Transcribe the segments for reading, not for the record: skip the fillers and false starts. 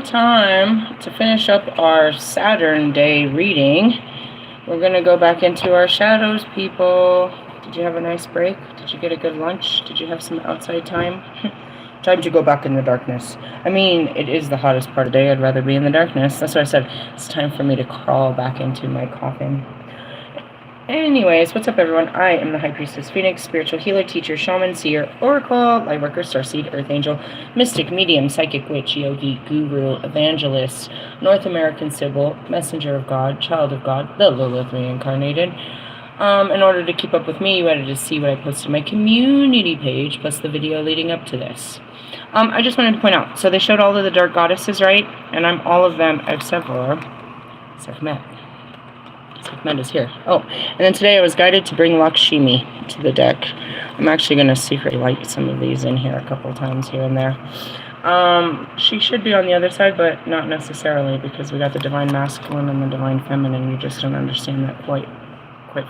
now time to finish up our Saturn day reading. We're going to go back into our shadows, people. Did you have a nice break? Did you get a good lunch? Did you have some outside time? Time to go back in the darkness. I mean, it is the hottest part of the day. I'd rather be in the darkness. That's why I said it's time for me to crawl back into my coffin. Anyways, what's up, everyone? I am the High Priestess Phoenix, spiritual healer, teacher, shaman, seer, oracle, lightworker, starseed, earth angel, mystic, medium, psychic, witch, yogi, guru, evangelist, North American Sybil, messenger of God, child of God, the Lilith reincarnated. In order to keep up with me, you had to see what I posted on my community page, plus the video leading up to this. I just wanted to point out, so they showed all of the dark goddesses, right? And I'm all of them except for Sekhmet. Sekhmet is here. Oh, and then today I was guided to bring Lakshmi to the deck. I'm actually going to secretly light some of these in here a couple times here and there. She should be on the other side, but not necessarily, because we got the divine masculine and the divine feminine. You just don't understand that quite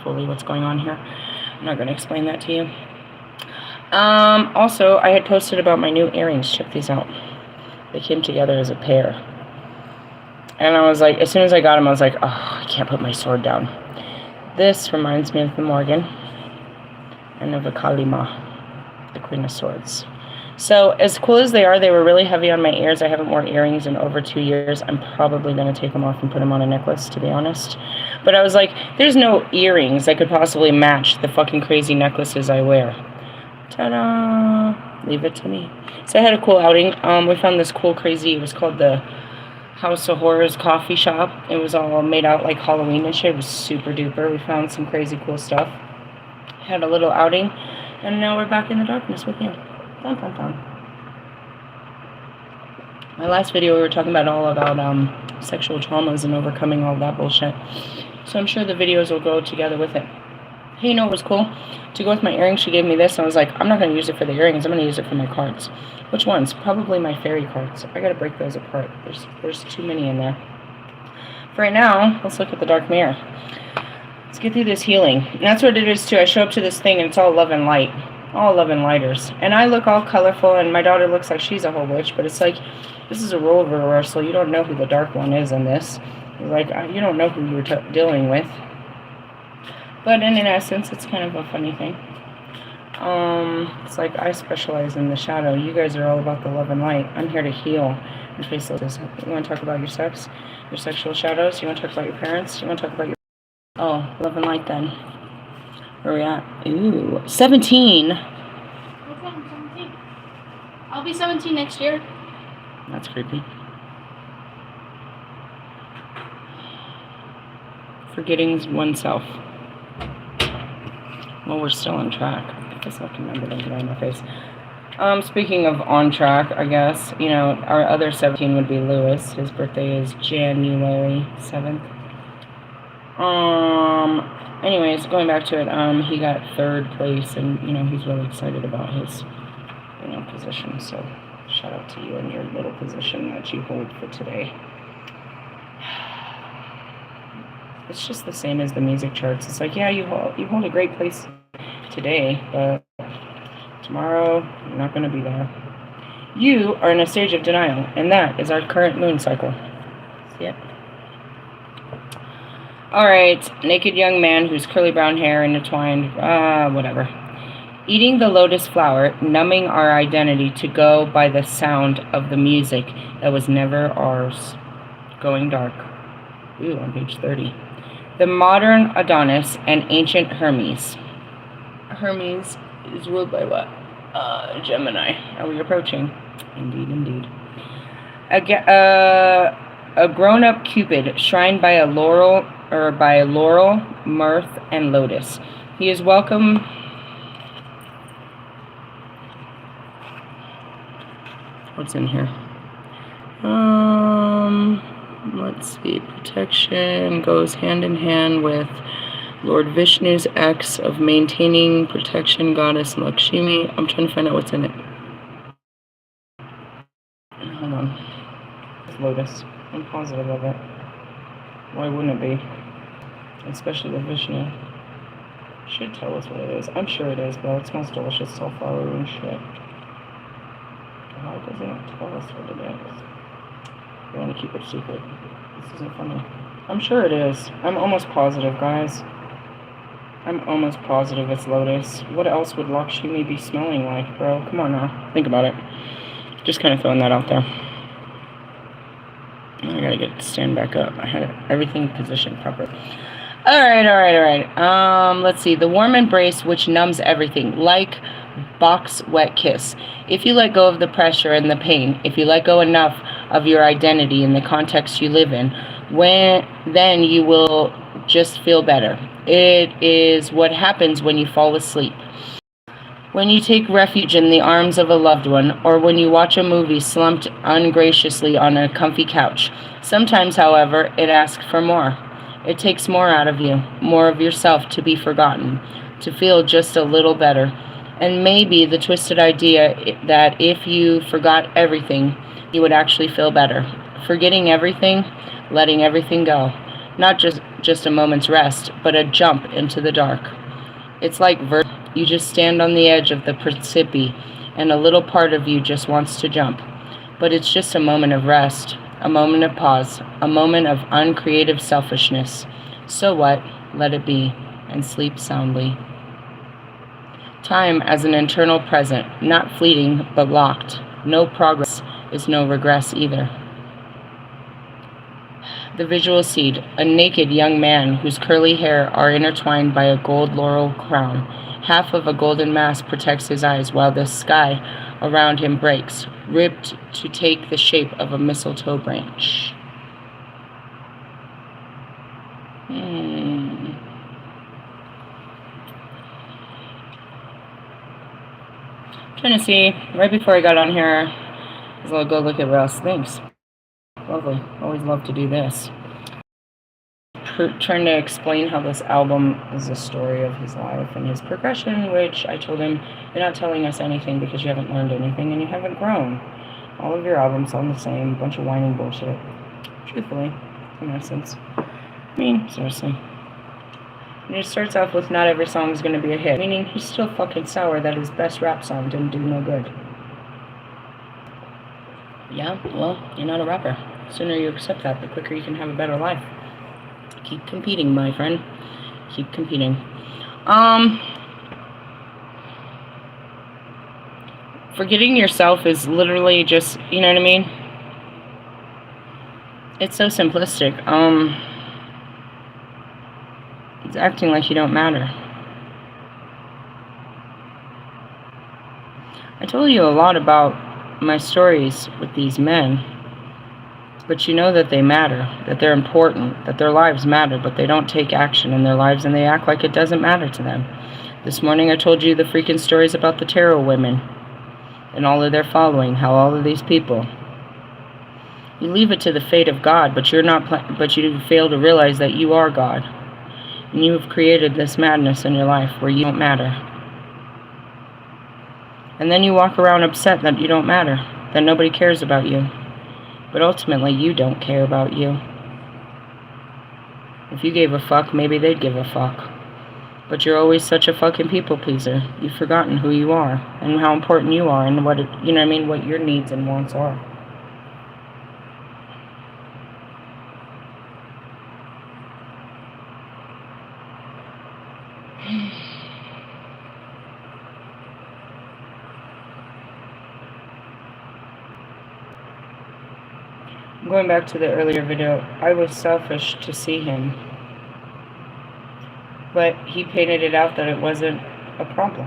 fully what's going on here. I'm not going to explain that to you. Also, I had posted about my new earrings. Check these out. They came together as a pair. And I was like, as soon as I got them, I was like, oh, I can't put my sword down. This reminds me of the Morgan and of the Kalima, the Queen of Swords. So, as cool as they are, they were really heavy on my ears. I haven't worn earrings in over 2 years. I'm probably going to take them off and put them on a necklace, to be honest. But I was like, there's no earrings that could possibly match the fucking crazy necklaces I wear. Ta-da! Leave it to me. So I had a cool outing. We found this cool, crazy, it was called the House of Horrors coffee shop. It was all made out like Halloween and shit. It was super duper. We found some crazy cool stuff. Had a little outing. And now we're back in the darkness with you. Dun, dun, dun. My last video we were talking about all about sexual traumas and overcoming all that bullshit. So I'm sure the videos will go together with it. Hey, you know what was cool? To go with my earrings, she gave me this, and I was like, I'm not going to use it for the earrings, I'm going to use it for my cards. Which ones? Probably my fairy cards. I got to break those apart. There's too many in there. For right now, let's look at the dark mirror. Let's get through this healing. And that's what it is, too. I show up to this thing, and it's all love and light. All love and lighters. And I look all colorful, and my daughter looks like she's a whole witch, but it's like, this is a role reversal. You don't know who the dark one is in this. Like, you don't know who you're dealing with. But in essence, it's kind of a funny thing. It's like I specialize in the shadow. You guys are all about the love and light. I'm here to heal and face those. You want to talk about your sex? Your sexual shadows? You want to talk about your parents? You want to talk about your... Oh, love and light then. Where are we at? Ooh, 17. Okay, I'm 17. I'll be 17 next year. That's creepy. Forgetting oneself. Well, we're still on track. I guess I can remember them behind my face. Speaking of on track, I guess, you know, our other 17 would be Lewis. His birthday is January 7th. Anyways, going back to it, he got 3rd place, and, you know, he's really excited about his, you know, position. So, shout out to you and your little position that you hold for today. It's just the same as the music charts. It's like, yeah, you hold a great place today, but tomorrow you're not going to be there. You are in a stage of denial, and that is our current moon cycle. See it? Alright, naked young man whose curly brown hair intertwined, whatever. Eating the lotus flower, numbing our identity to go by the sound of the music that was never ours. Going dark. Ooh, on page 30. The modern Adonis and ancient Hermes. Hermes is ruled by what? Gemini. Are we approaching? Indeed, indeed. A grown-up Cupid shrined by laurel, mirth, and lotus. He is welcome. What's in here? Let's see. Protection goes hand in hand with Lord Vishnu's acts of maintaining protection, goddess Lakshmi. I'm trying to find out what's in it. Hold on. It's lotus. I'm positive of it. Why wouldn't it be? Especially with Vishnu. Should tell us what it is. I'm sure it is, but it smells delicious. Sulfur and shit. Why doesn't it tell us what it is? You want to keep it secret. This isn't funny. I'm sure it is. I'm almost positive, guys. I'm almost positive it's Lotus. What else would Lakshmi be smelling like, bro? Come on now. Think about it. Just kind of throwing that out there. I gotta stand back up. I had everything positioned properly. Alright. Let's see. The warm embrace which numbs everything, like box wet kiss. If you let go of the pressure and the pain, if you let go enough of your identity in the context you live in, then you will just feel better. It is what happens when you fall asleep. When you take refuge in the arms of a loved one, or when you watch a movie slumped ungraciously on a comfy couch. Sometimes, however, it asks for more. It takes more out of you, more of yourself to be forgotten, to feel just a little better. And maybe the twisted idea that if you forgot everything, you would actually feel better. Forgetting everything, letting everything go. Not just a moment's rest, but a jump into the dark. It's like you just stand on the edge of the precipice, and a little part of you just wants to jump. But it's just a moment of rest, a moment of pause, a moment of uncreative selfishness. So what? Let it be, and sleep soundly. Time as an internal present, not fleeting, but locked. No progress is no regress either. The visual seed, a naked young man whose curly hair are intertwined by a gold laurel crown. Half of a golden mask protects his eyes while the sky around him breaks, ripped to take the shape of a mistletoe branch. Trying to see, right before I got on here, I'll go look at Russ. Thanks. Lovely. Always love to do this. Trying to explain how this album is a story of his life and his progression, which I told him, you're not telling us anything because you haven't learned anything and you haven't grown. All of your albums sound the same, bunch of whining bullshit. Truthfully, in essence. I mean, seriously. And it starts off with not every song is going to be a hit, meaning he's still fucking sour that his best rap song didn't do no good. Yeah, well, you're not a rapper. The sooner you accept that, the quicker you can have a better life. Keep competing, my friend. Keep competing. Forgetting yourself is literally just, you know what I mean? It's so simplistic. It's acting like you don't matter. I told you a lot about my stories with these men. But you know that they matter, that they're important, that their lives matter, but they don't take action in their lives and they act like it doesn't matter to them. This morning I told you the freaking stories about the tarot women and all of their following, how all of these people. You leave it to the fate of God, but you fail to realize that you are God. And you have created this madness in your life where you don't matter. And then you walk around upset that you don't matter, that nobody cares about you. But ultimately, you don't care about you. If you gave a fuck, maybe they'd give a fuck. But you're always such a fucking people pleaser. You've forgotten who you are and how important you are and what your needs and wants are. Going back to the earlier video, I was selfish to see him. But he painted it out that it wasn't a problem.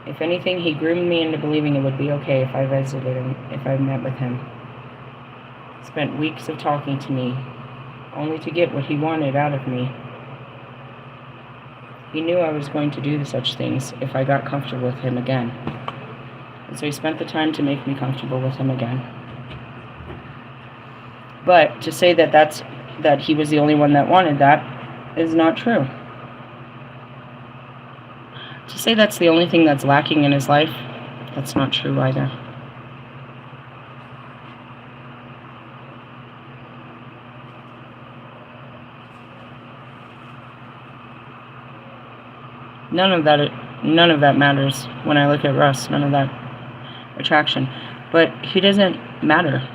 If anything, he groomed me into believing it would be okay if I visited him, if I met with him. Spent weeks of talking to me, only to get what he wanted out of me. He knew I was going to do such things if I got comfortable with him again. And so he spent the time to make me comfortable with him again. But to say that he was the only one that wanted that is not true. To say that's the only thing that's lacking in his life, that's not true either. None of that matters when I look at Russ. None of that attraction. But he doesn't matter.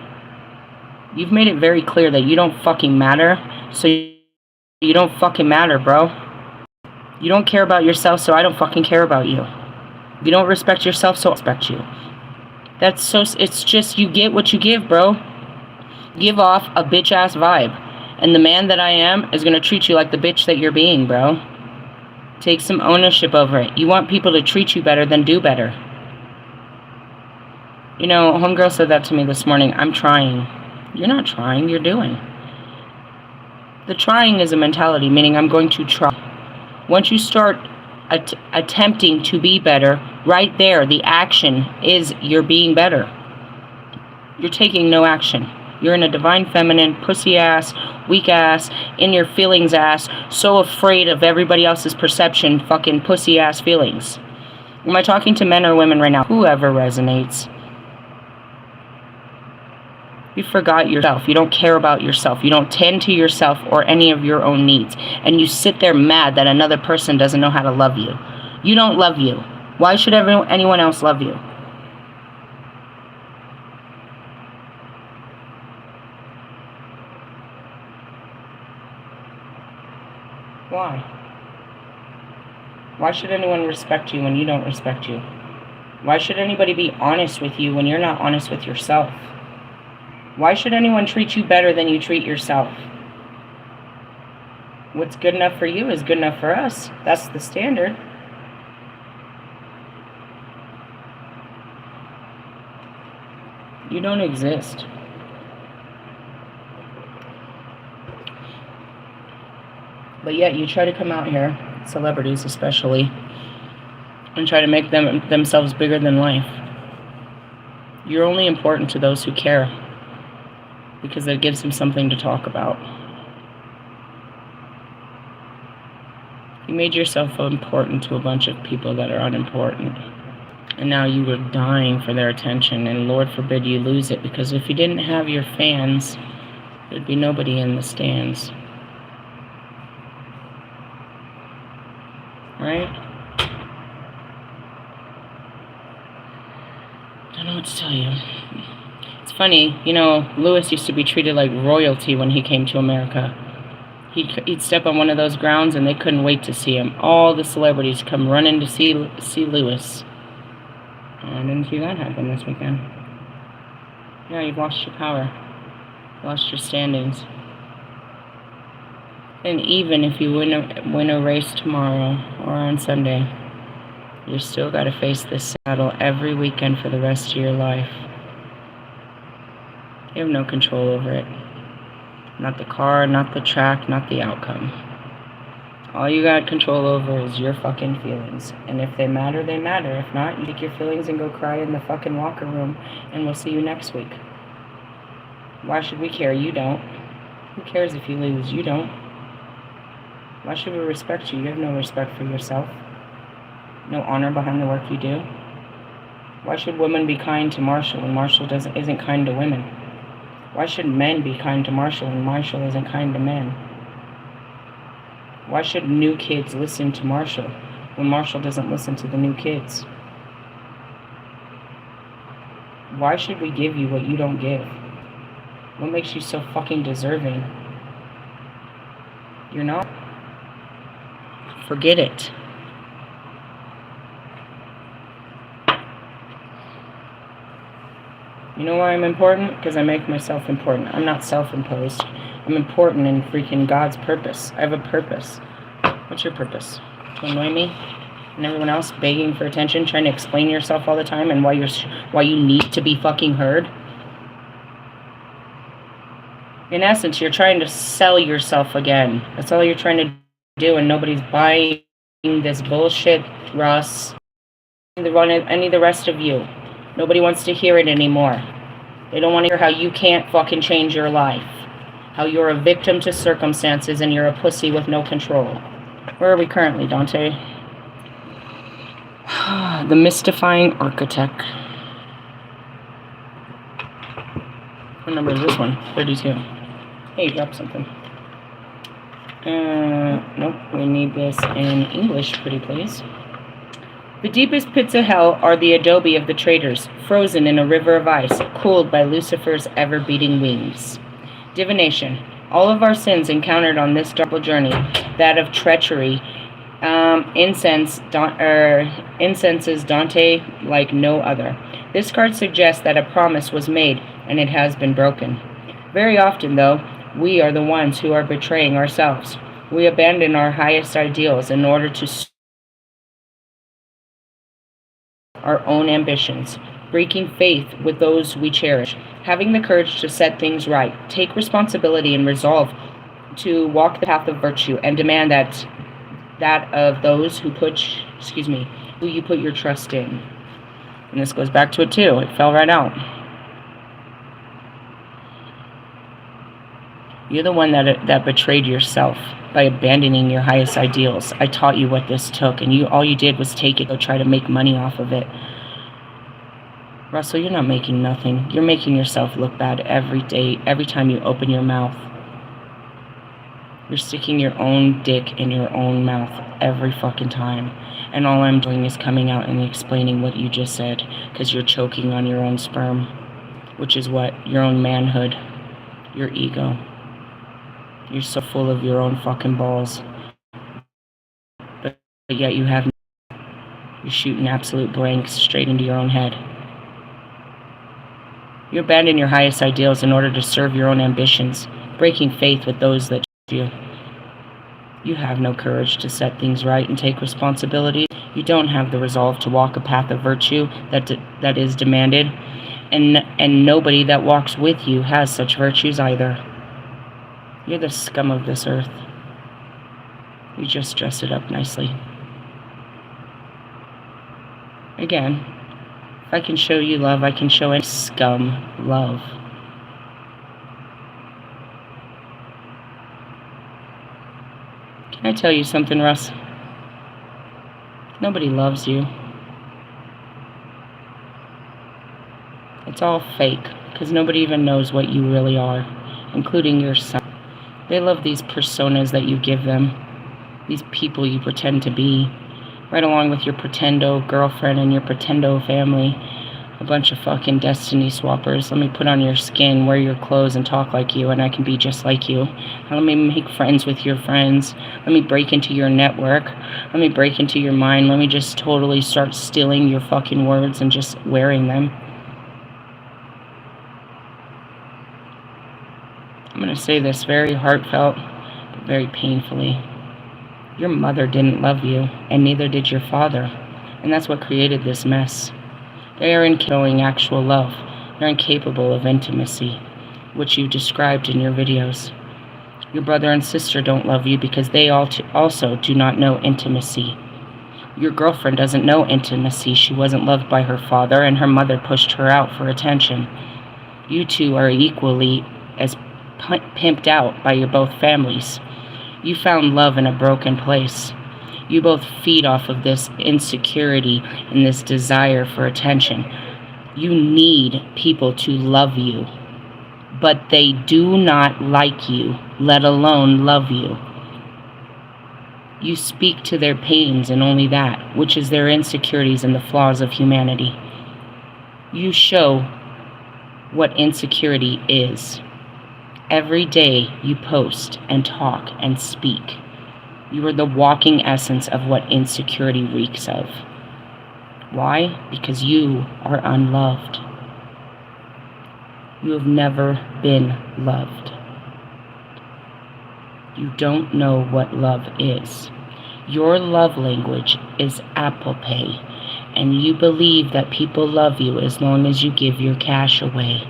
You've made it very clear that you don't fucking matter, so you don't fucking matter, bro. You don't care about yourself, so I don't fucking care about you. You don't respect yourself, so I respect you. It's just you get what you give, bro. Give off a bitch-ass vibe. And the man that I am is gonna treat you like the bitch that you're being, bro. Take some ownership over it. You want people to treat you better than do better. You know, homegirl said that to me this morning. I'm trying. You're not trying, you're doing. The trying is a mentality, meaning I'm going to try. Once you start attempting to be better, right there, the action is you're being better. You're taking no action. You're in a divine feminine, pussy ass, weak ass, in your feelings ass, so afraid of everybody else's perception, fucking pussy ass feelings. Am I talking to men or women right now? Whoever resonates. You forgot yourself. You don't care about yourself. You don't tend to yourself or any of your own needs. And you sit there mad that another person doesn't know how to love you. You don't love you. Why should anyone else love you? Why? Why should anyone respect you when you don't respect you? Why should anybody be honest with you when you're not honest with yourself? Why should anyone treat you better than you treat yourself? What's good enough for you is good enough for us. That's the standard. You don't exist. But yet you try to come out here, celebrities especially, and try to make themselves bigger than life. You're only important to those who care, because it gives them something to talk about. You made yourself important to a bunch of people that are unimportant. And now you were dying for their attention, and Lord forbid you lose it, because if you didn't have your fans, there'd be nobody in the stands. Right? Don't know what to tell you. It's funny, you know, Lewis used to be treated like royalty when he came to America. He'd step on one of those grounds and they couldn't wait to see him. All the celebrities come running to see Lewis. I didn't see that happen this weekend. Yeah, you've lost your power. Lost your standings. And even if you win a race tomorrow or on Sunday, you still got to face this saddle every weekend for the rest of your life. You have no control over it. Not the car, not the track, not the outcome. All you got control over is your fucking feelings. And if they matter, they matter. If not, you take your feelings and go cry in the fucking locker room, and we'll see you next week. Why should we care? You don't. Who cares if you lose? You don't. Why should we respect you? You have no respect for yourself. No honor behind the work you do. Why should women be kind to Marshall when Marshall isn't kind to women? Why should men be kind to Marshall when Marshall isn't kind to men? Why should new kids listen to Marshall when Marshall doesn't listen to the new kids? Why should we give you what you don't give? What makes you so fucking deserving? You're not. Forget it. You know why I'm important? Because I make myself important. I'm not self-imposed. I'm important in freaking God's purpose. I have a purpose. What's your purpose? To annoy me? And everyone else begging for attention, trying to explain yourself all the time, and why you need to be fucking heard? In essence, you're trying to sell yourself again. That's all you're trying to do, and nobody's buying this bullshit, Russ. Any of the rest of you. Nobody wants to hear it anymore. They don't want to hear how you can't fucking change your life. How you're a victim to circumstances and you're a pussy with no control. Where are we currently, Dante? The Mystifying Architect. What number is this one? 32. Hey, drop something. Nope, we need this in English, pretty please. The deepest pits of hell are the adobe of the traitors, frozen in a river of ice, cooled by Lucifer's ever-beating wings. Divination. All of our sins encountered on this double journey, that of treachery, incenses Dante like no other. This card suggests that a promise was made and it has been broken. Very often, though, we are the ones who are betraying ourselves. We abandon our highest ideals in order to our own ambitions, breaking faith with those we cherish, having the courage to set things right, take responsibility and resolve to walk the path of virtue and demand that of those who who you put your trust in. And this goes back to it too. It fell right out. You're the one that betrayed yourself by abandoning your highest ideals. I taught you what this took, and all you did was take it to try to make money off of it. Russell, you're not making nothing. You're making yourself look bad every day, every time you open your mouth. You're sticking your own dick in your own mouth every fucking time. And all I'm doing is coming out and explaining what you just said, because you're choking on your own sperm, which is what? Your own manhood, your ego. You're so full of your own fucking balls. But yet you're shooting absolute blanks straight into your own head. You abandon your highest ideals in order to serve your own ambitions, breaking faith with those that you. You have no courage to set things right and take responsibility. You don't have the resolve to walk a path of virtue that is demanded, and nobody that walks with you has such virtues either. You're the scum of this earth. You just dress it up nicely. Again, if I can show you love, I can show any scum love. Can I tell you something, Russ? Nobody loves you. It's all fake, because nobody even knows what you really are, including your son. They love these personas that you give them, these people you pretend to be, right along with your pretendo girlfriend and your pretendo family. A bunch of fucking destiny swappers. Let me put on your skin, wear your clothes, and talk like you, and I can be just like you. Let me make friends with your friends. Let me break into your network. Let me break into your mind. Let me just totally start stealing your fucking words and just wearing them. I'm going to say this very heartfelt, but very painfully. Your mother didn't love you, and neither did your father. And that's what created this mess. They are incapable of actual love. They're incapable of intimacy, which you described in your videos. Your brother and sister don't love you because they also do not know intimacy. Your girlfriend doesn't know intimacy. She wasn't loved by her father, and her mother pushed her out for attention. You two are equally as pimped out by your both families. You found love in a broken place. You both feed off of this insecurity and this desire for attention. You need people to love you, but they do not like you, let alone love you. You speak to their pains and only that, which is their insecurities and the flaws of humanity. You show what insecurity is. Every day you post and talk and speak. You are the walking essence of what insecurity reeks of. Why? Because you are unloved. You have never been loved. You don't know what love is. Your love language is Apple Pay, and you believe that people love you as long as you give your cash away.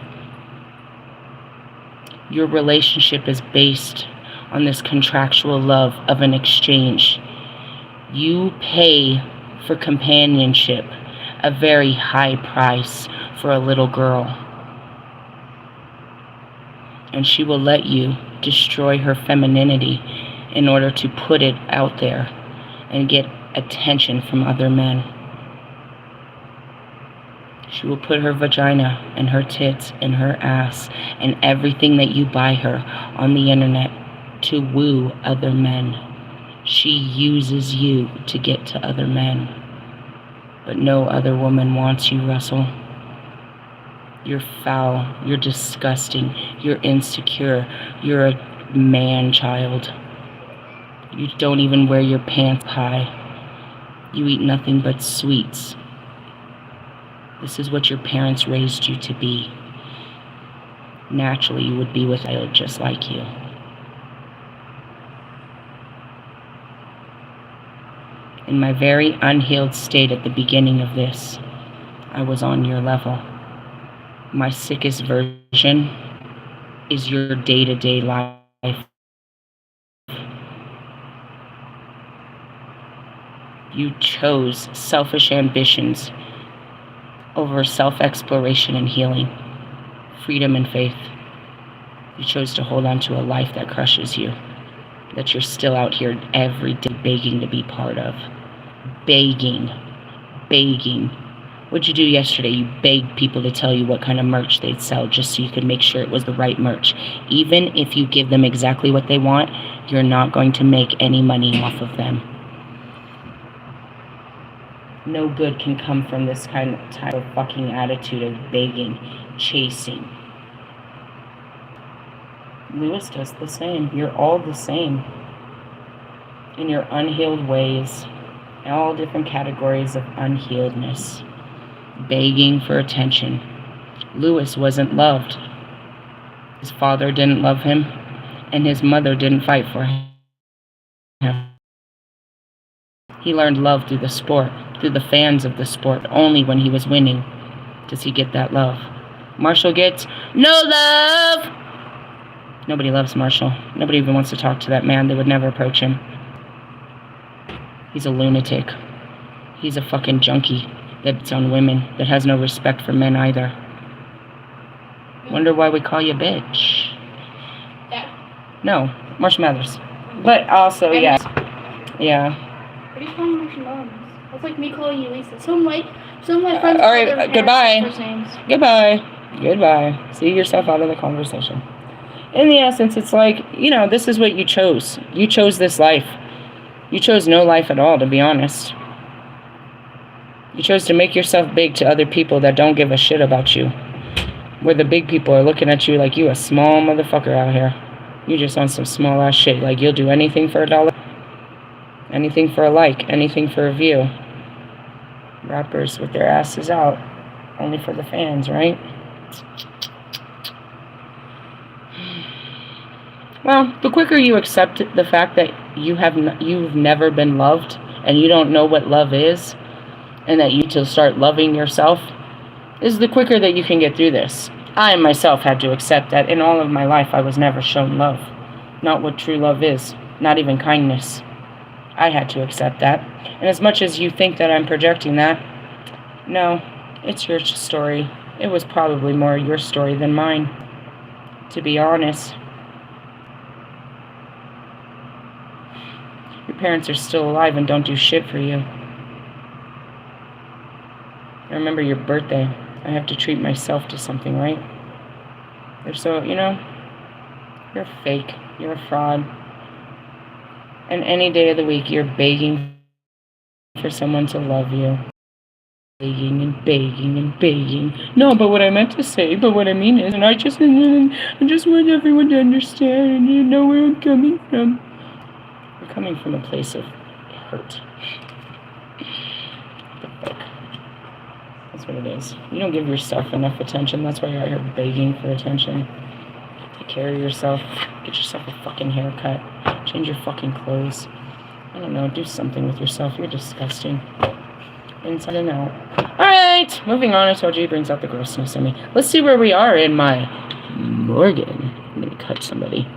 Your relationship is based on this contractual love of an exchange. You pay for companionship, a very high price for a little girl. And she will let you destroy her femininity in order to put it out there and get attention from other men. She will put her vagina and her tits and her ass and everything that you buy her on the internet to woo other men. She uses you to get to other men. But no other woman wants you, Russell. You're foul. You're disgusting. You're insecure. You're a man-child. You don't even wear your pants high. You eat nothing but sweets. This is what your parents raised you to be. Naturally, you would be with a child just like you. In my very unhealed state at the beginning of this, I was on your level. My sickest version is your day-to-day life. You chose selfish ambitions over self-exploration and healing, freedom and faith. You chose to hold on to a life that crushes you, that you're still out here every day begging to be part of. Begging. What'd you do yesterday? You begged people to tell you what kind of merch they'd sell just so you could make sure it was the right merch. Even if you give them exactly what they want, you're not going to make any money off of them. No good can come from this kind of type of fucking attitude of begging, chasing. Lewis does the same. You're all the same in your unhealed ways, all different categories of unhealedness, begging for attention. Lewis wasn't loved. His father didn't love him, and his mother didn't fight for him. He learned love through the sport, through the fans of the sport. Only when he was winning does he get that love. Marshall gets no love. Nobody loves Marshall. Nobody even wants to talk to that man. They would never approach him. He's a lunatic. He's a fucking junkie that's on women, that has no respect for men either. Wonder why we call you bitch. Yeah. No, Marshall Mathers. But also, yeah. Yeah. What are you calling Marshall Mathers? That's like me calling you Lisa. Some of my friends all right, call their goodbye. parents first names. Goodbye. See yourself out of the conversation. In the essence, it's like, this is what you chose. You chose this life. You chose no life at all, to be honest. You chose to make yourself big to other people that don't give a shit about you. Where the big people are looking at you like you a small motherfucker out here. You just on some small ass shit. Like you'll do anything for $1. Anything for a like. Anything for a view. Rappers with their asses out. Only for the fans, right? Well, the quicker you accept the fact that you've never been loved and you don't know what love is, and that you need to start loving yourself, is the quicker that you can get through this. I myself had to accept that in all of my life I was never shown love. Not what true love is. Not even kindness. I had to accept that. And as much as you think that I'm projecting that, no, it's your story. It was probably more your story than mine, to be honest. Your parents are still alive and don't do shit for you. I remember your birthday. I have to treat myself to something, right? They're so, you're fake. You're a fraud. And any day of the week, you're begging for someone to love you. Begging and begging and begging. No, but what I meant to say, but what I mean is, and I just want everyone to understand, and you know where I'm coming from. You're coming from a place of hurt. What the fuck? That's what it is. You don't give yourself enough attention. That's why you're out here begging for attention. Take care of yourself. Get yourself a fucking haircut. Change your fucking clothes. I don't know. Do something with yourself. You're disgusting. Inside and out. Alright. Moving on. I told you he brings out the grossness in me. Let's see where we are in my Morgan. I'm going to cut somebody.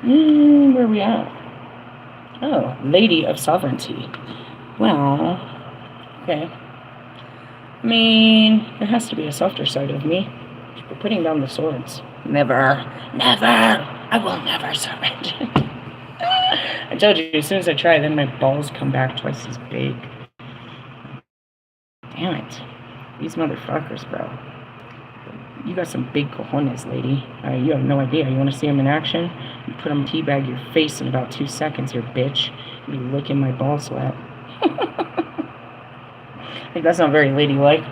Where are we at? Oh, Lady of Sovereignty. Well, okay. I mean, there has to be a softer side of me. We're putting down the swords. Never. I will never surrender. I told you, as soon as I try, then my balls come back twice as big. Damn it. These motherfuckers, bro. You got some big cojones, lady. You have no idea. You want to see them in action? You put them teabag your face in about 2 seconds, you bitch. You be licking my ball sweat. I think that's not very ladylike.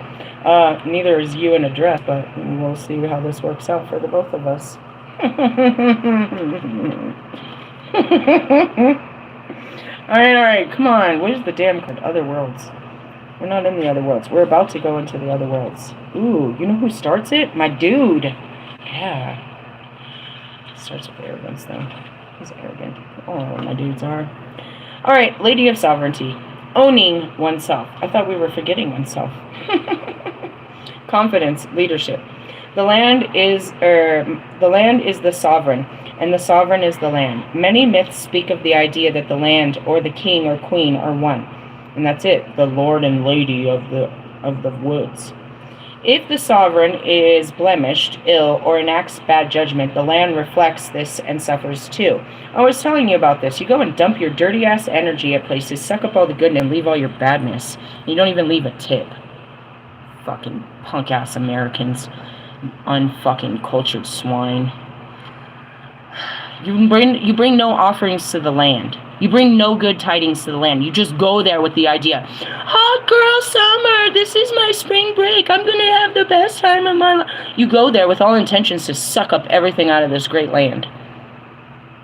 Neither is you in a dress, but we'll see how this works out for the both of us. Alright, come on. Where's the damn card? Other worlds. We're not in the other worlds. We're about to go into the other worlds. Ooh, you know who starts it? My dude. Yeah. Starts with arrogance, though. He's arrogant. Oh, my dudes are. Alright, Lady of Sovereignty. Owning oneself. I thought we were forgetting oneself. Confidence, leadership. The land is the sovereign, and the sovereign is the land. Many myths speak of the idea that the land or the king or queen are one, and that's it, the lord and lady of the woods. If the sovereign is blemished, ill, or enacts bad judgment, the land reflects this and suffers too. I was telling you about this. You go and dump your dirty-ass energy at places, suck up all the goodness, and leave all your badness. You don't even leave a tip. Fucking punk-ass Americans. Unfucking cultured swine. You bring no offerings to the land. You bring no good tidings to the land. You just go there with the idea, hot girl summer, this is my spring break, I'm gonna have the best time of my life. You go there with all intentions to suck up everything out of this great land.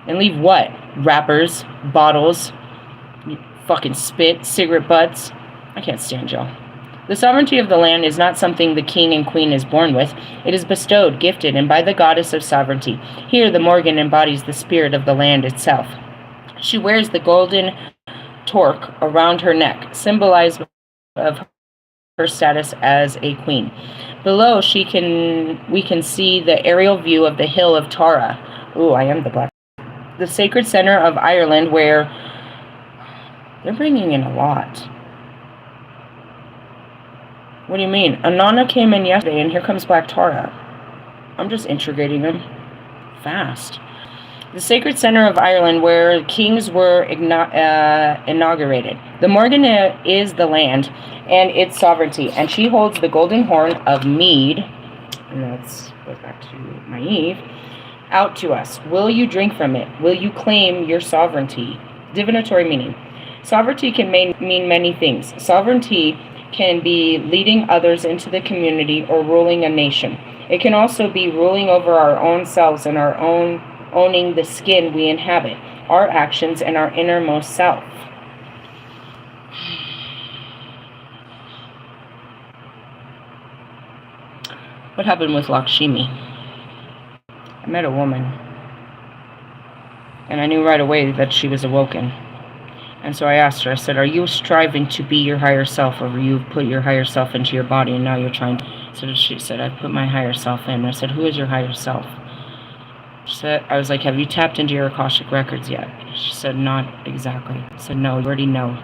And leave what? Wrappers, bottles, fucking spit, cigarette butts. I can't stand y'all. The sovereignty of the land is not something the king and queen is born with. It is bestowed, gifted, and by the goddess of sovereignty. Here, the Morgan embodies the spirit of the land itself. She wears the golden torque around her neck, symbolizing of her status as a queen. Below, we can see the aerial view of the hill of Tara. Ooh, I am the black. The sacred center of Ireland, where they're bringing in a lot. What do you mean? Anana came in yesterday, and here comes Black Tara. I'm just integrating them fast. The sacred center of Ireland, where kings were inaugurated. The Morgan is the land and its sovereignty, and she holds the golden horn of mead, and that goes back to Maeve, out to us. Will you drink from it? Will you claim your sovereignty? Divinatory meaning. Sovereignty can mean many things. Sovereignty can be leading others into the community or ruling a nation. It can also be ruling over our own selves and our own owning the skin we inhabit, our actions, and our innermost self. What happened with Lakshmi? I met a woman, and I knew right away that she was awoken. And so I asked her, I said, are you striving to be your higher self, or you've put your higher self into your body and now you're trying to... So she said, I put my higher self in. And I said, who is your higher self? She said, I was like, have you tapped into your Akashic records yet? She said, not exactly. I said, no, you already know.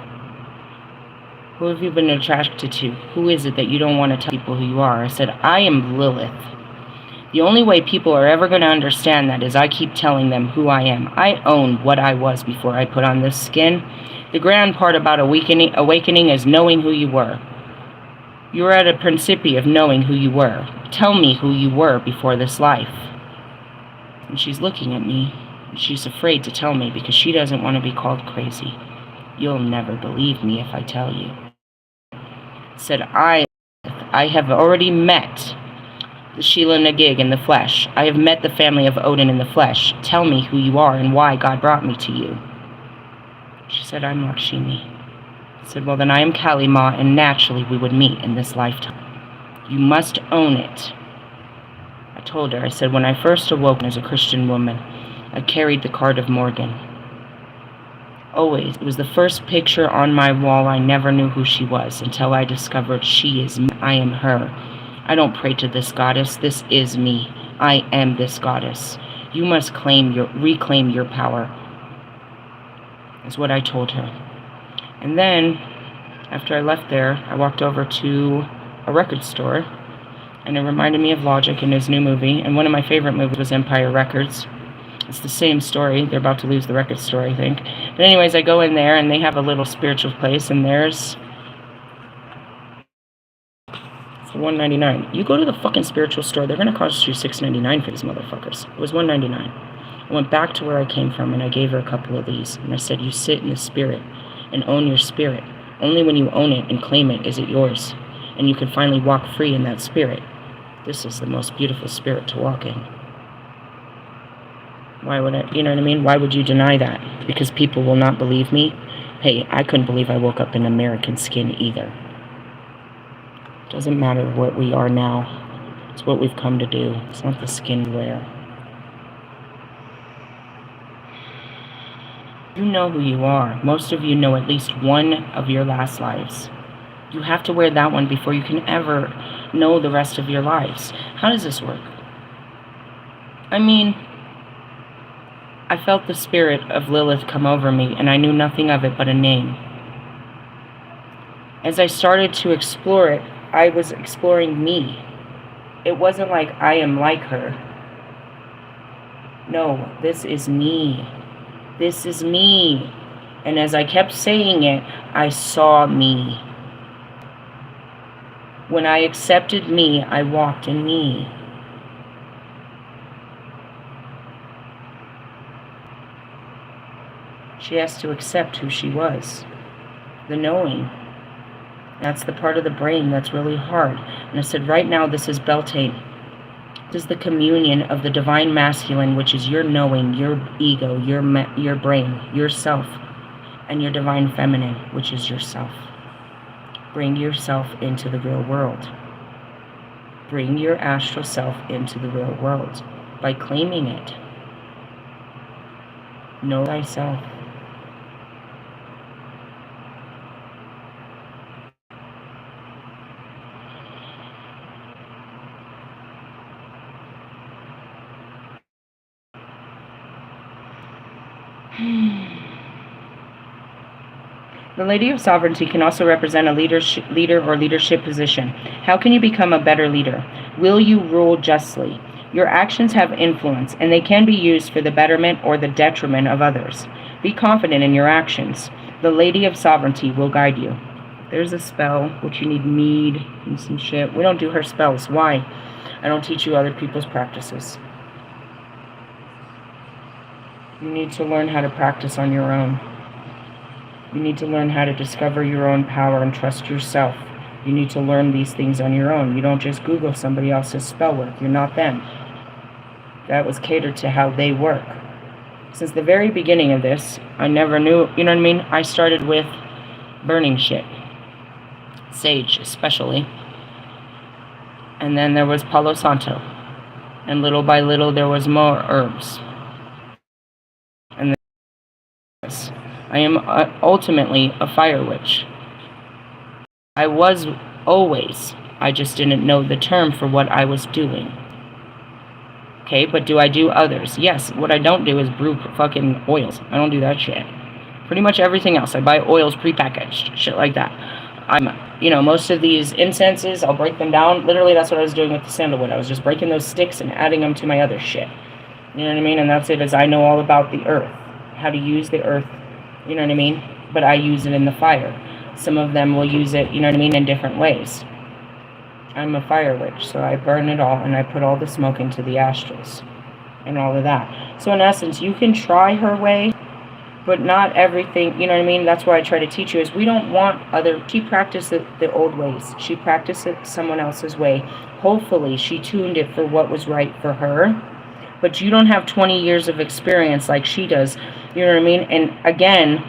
Who have you been attracted to? Who is it that you don't want to tell people who you are? I said, I am Lilith. The only way people are ever going to understand that is I keep telling them who I am. I own what I was before I put on this skin. The grand part about awakening is knowing who you were. You were at a principi of knowing who you were. Tell me who you were before this life. And she's looking at me. And she's afraid to tell me because she doesn't want to be called crazy. You'll never believe me if I tell you. Said, I have already met the Sheila Nagig in the flesh. I have met the family of Odin in the flesh. Tell me who you are and why God brought me to you. She said, I'm Lakshmi. I said, well, then I am Kali Ma, and naturally we would meet in this lifetime. You must own it. I told her, I said, when I first awoke as a Christian woman, I carried the card of Morgan. Always. It was the first picture on my wall. I never knew who she was until I discovered she is me. I am her. I don't pray to this goddess. This is me. I am this goddess. You must reclaim your power. Is what I told her. And then, after I left there, I walked over to a record store, and it reminded me of Logic in his new movie, and one of my favorite movies was Empire Records. It's the same story. They're about to lose the record store, I think. But anyways, I go in there, and they have a little spiritual place, and there's... for $1.99. You go to the fucking spiritual store, they're going to cost you $6.99 for these motherfuckers. It was $1.99. I went back to where I came from, and I gave her a couple of these. And I said, you sit in the spirit and own your spirit. Only when you own it and claim it is it yours. and you can finally walk free in that spirit. This is the most beautiful spirit to walk in. Why would I, you know what I mean? Why would you deny that? Because people will not believe me? Hey, I couldn't believe I woke up in American skin either. Doesn't matter what we are now. It's what we've come to do. It's not the skin we wear. You know who you are. Most of you know at least one of your last lives. You have to wear that one before you can ever know the rest of your lives. How does this work? I mean, I felt the spirit of Lilith come over me, and I knew nothing of it but a name. As I started to explore it, I was exploring me. It wasn't like I am like her. No, this is me. This is me. And as I kept saying it, I saw me. When I accepted me, I walked in me. She has to accept who she was. The knowing. That's the part of the brain that's really hard. And I said, right now, this is Beltane. This is the communion of the divine masculine, which is your knowing, your ego, your brain, yourself, and your divine feminine, which is yourself. Bring yourself into the real world. Bring your astral self into the real world by claiming it. Know thyself. The Lady of Sovereignty can also represent a leader or leadership position. How can you become a better leader? Will you rule justly? Your actions have influence, and they can be used for the betterment or the detriment of others. Be confident in your actions. The Lady of Sovereignty will guide you. There's a spell, which you need mead and some shit. We don't do her spells. Why? I don't teach you other people's practices. You need to learn how to practice on your own. You need to learn how to discover your own power and trust yourself. You need to learn these things on your own. You don't just Google somebody else's spell work. You're not them. That was catered to how they work. Since the very beginning of this, I never knew, you know what I mean? I started with burning shit. Sage, especially. And then there was Palo Santo. And little by little, there was more herbs. And this. I am ultimately a fire witch. I was always. I just didn't know the term for what I was doing. Okay, but do I do others? Yes. What I don't do is brew fucking oils. I don't do that shit. Pretty much everything else. I buy oils prepackaged. Shit like that. Most of these incenses, I'll break them down. Literally, that's what I was doing with the sandalwood. I was just breaking those sticks and adding them to my other shit. You know what I mean? And that's it, as I know all about the earth. How to use the earth. You know what I mean? But I use it in the fire. Some of them will use it, you know what I mean, in different ways. I'm a fire witch, so I burn it all, and I put all the smoke into the astrals. And all of that. So in essence, you can try her way, but not everything, you know what I mean? That's why I try to teach you, is we don't want she practiced it the old ways. She practiced it someone else's way. Hopefully, she tuned it for what was right for her. But you don't have 20 years of experience like she does. You know what I mean? And again,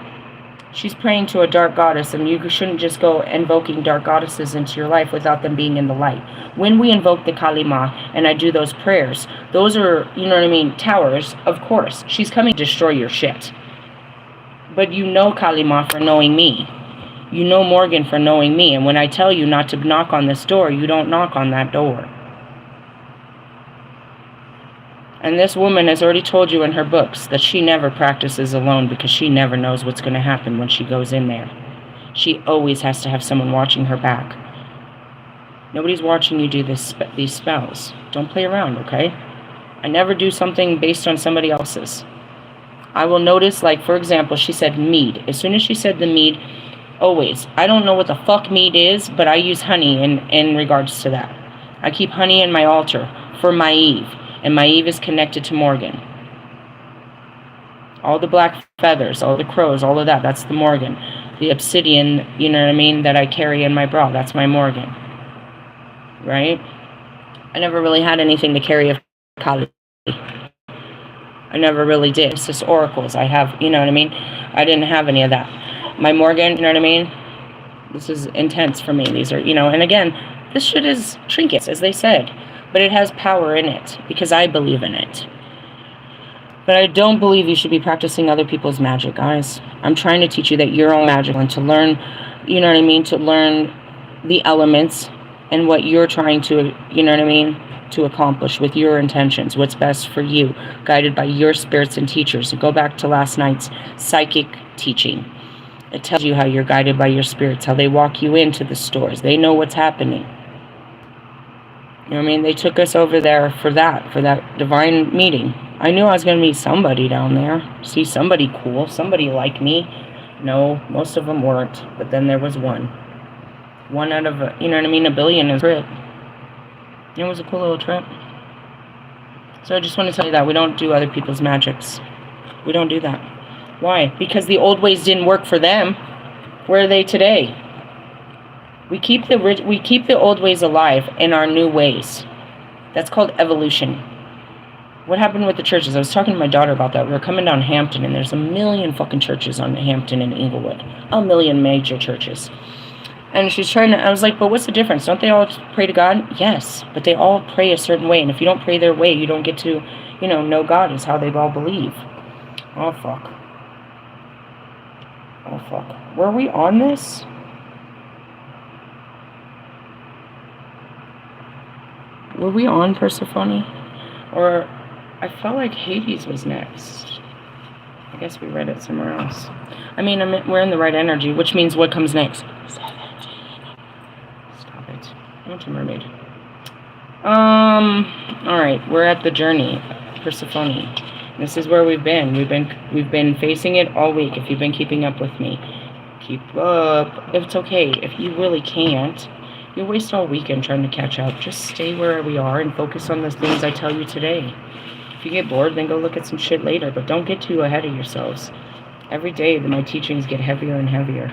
she's praying to a dark goddess, and you shouldn't just go invoking dark goddesses into your life without them being in the light. When we invoke the Kali Ma, and I do those prayers, those are, you know what I mean, towers, of course. She's coming to destroy your shit. But you know Kali Ma for knowing me. You know Morgan for knowing me. And when I tell you not to knock on this door, you don't knock on that door. And this woman has already told you in her books that she never practices alone because she never knows what's going to happen when she goes in there. She always has to have someone watching her back. Nobody's watching you do these spells. Don't play around, okay? I never do something based on somebody else's. I will notice, like, for example, she said mead. As soon as she said the mead, always. I don't know what the fuck mead is, but I use honey in regards to that. I keep honey in my altar for Maeve. And Maeve is connected to Morgan. All the black feathers, all the crows, all of that, that's the Morgan. The obsidian, you know what I mean, that I carry in my bra, that's my Morgan. right? I never really had anything to carry a Kali. I never really did. It's just oracles. I have, you know what I mean? I didn't have any of that. My Morgan, you know what I mean? This is intense for me. These are, you know, and again, this shit is trinkets, as they said. But it has power in it, because I believe in it. But I don't believe you should be practicing other people's magic, guys. I'm trying to teach you that you're all magical, and to learn, you know what I mean, to learn the elements and what you're trying to, you know what I mean, to accomplish with your intentions, what's best for you, guided by your spirits and teachers. Go back to last night's psychic teaching. It tells you how you're guided by your spirits, how they walk you into the stores. They know what's happening. You know what I mean? They took us over there for that divine meeting. I knew I was going to meet somebody down there, see somebody cool, somebody like me. No, most of them weren't, but then there was one. One out of, you know what I mean, a billion is a trip. It was a cool little trip. So I just want to tell you that we don't do other people's magics. We don't do that. Why? Because the old ways didn't work for them. Where are they today? We keep the old ways alive in our new ways. That's called evolution. What happened with the churches? I was talking to my daughter about that. We were coming down Hampton, and there's a million fucking churches on Hampton and Inglewood. A million major churches. And she's trying to, I was like, but what's the difference? Don't they all pray to God? Yes, but they all pray a certain way. And if you don't pray their way, you don't get to, you know God is how they all believe. Oh, fuck. Oh, fuck. Were we on this? Were we on Persephone? Or I felt like Hades was next. I guess we read it somewhere else. I mean, we're in the right energy, which means what comes next? 17. Stop it. What's a mermaid? Alright, we're at the journey. Persephone. This is where we've been. We've been facing it all week. If you've been keeping up with me, keep up. It's okay. If you really can't, you waste all weekend trying to catch up. Just stay where we are and focus on the things I tell you today. If you get bored, then go look at some shit later. But don't get too ahead of yourselves. Every day, my teachings get heavier and heavier.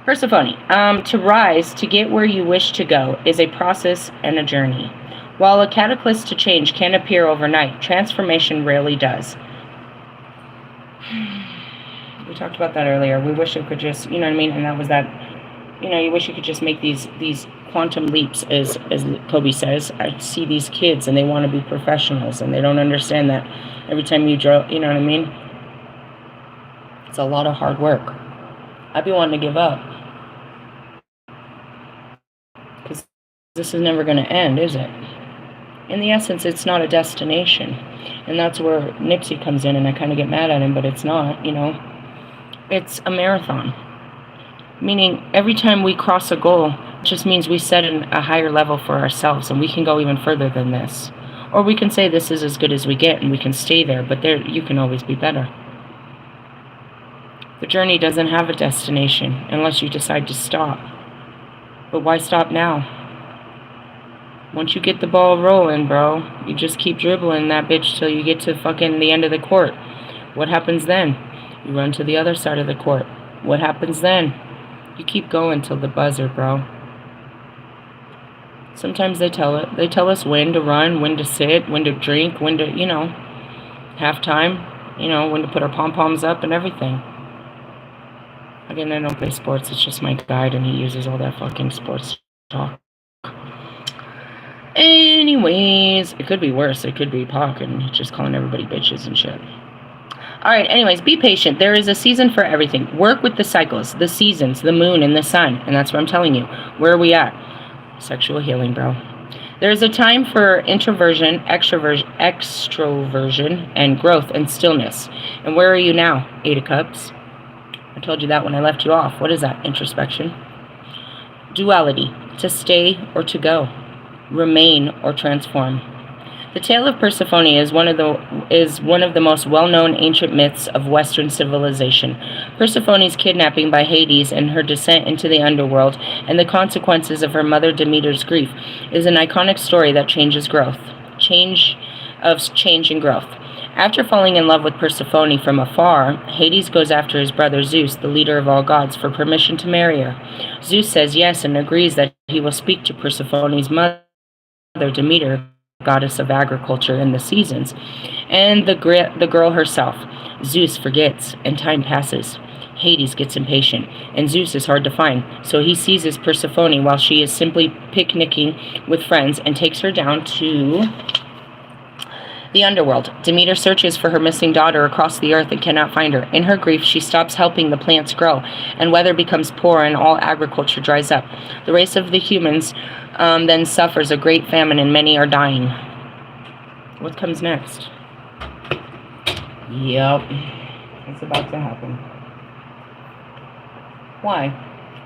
Persephone, to rise, to get where you wish to go, is a process and a journey. While a catalyst to change can appear overnight, transformation rarely does. We talked about that earlier. We wish it could just, you know what I mean? And that was that, you know, you wish you could just make these quantum leaps, as Kobe says. I see these kids, and they want to be professionals, and they don't understand that every time you draw, you know what I mean? It's a lot of hard work. I'd be wanting to give up. Because this is never going to end, is it? In the essence, it's not a destination. And that's where Nipsey comes in, and I kind of get mad at him, but it's not, you know. It's a marathon. Meaning, every time we cross a goal, it just means we set a higher level for ourselves, and we can go even further than this. Or we can say this is as good as we get, and we can stay there, but there you can always be better. The journey doesn't have a destination unless you decide to stop. But why stop now? Once you get the ball rolling, bro, you just keep dribbling that bitch till you get to fucking the end of the court. What happens then? You run to the other side of the court. What happens then? You keep going till the buzzer, bro. Sometimes they tell us when to run, when to sit, when to drink, when to, you know, halftime, you know, when to put our pom-poms up and everything. Again, I don't play sports. It's just my guide, and he uses all that fucking sports talk. Anyways, it could be worse. It could be Pac and just calling everybody bitches and shit. Alright, anyways, be patient. There is a season for everything. Work with the cycles, the seasons, the moon, and the sun. And that's what I'm telling you. Where are we at? Sexual healing, bro. There's a time for introversion, extroversion, and growth and stillness. And where are you now? 8 of Cups. I told you that when I left you off. What is that? Introspection. Duality. To stay or to go. Remain or transform. The tale of Persephone is one of the most well-known ancient myths of Western civilization. Persephone's kidnapping by Hades and her descent into the underworld, and the consequences of her mother Demeter's grief, is an iconic story that change and growth. After falling in love with Persephone from afar, Hades goes after his brother Zeus, the leader of all gods, for permission to marry her. Zeus says yes and agrees that he will speak to Persephone's mother, Demeter, goddess of agriculture and the seasons, and the girl herself. Zeus forgets, and time passes. Hades gets impatient, and Zeus is hard to find, so he seizes Persephone while she is simply picnicking with friends and takes her down to the underworld. Demeter searches for her missing daughter across the earth and cannot find her. In her grief, she stops helping the plants grow, and weather becomes poor and all agriculture dries up. The race of the humans then suffers a great famine, and many are dying. What comes next? Yep, it's about to happen. Why?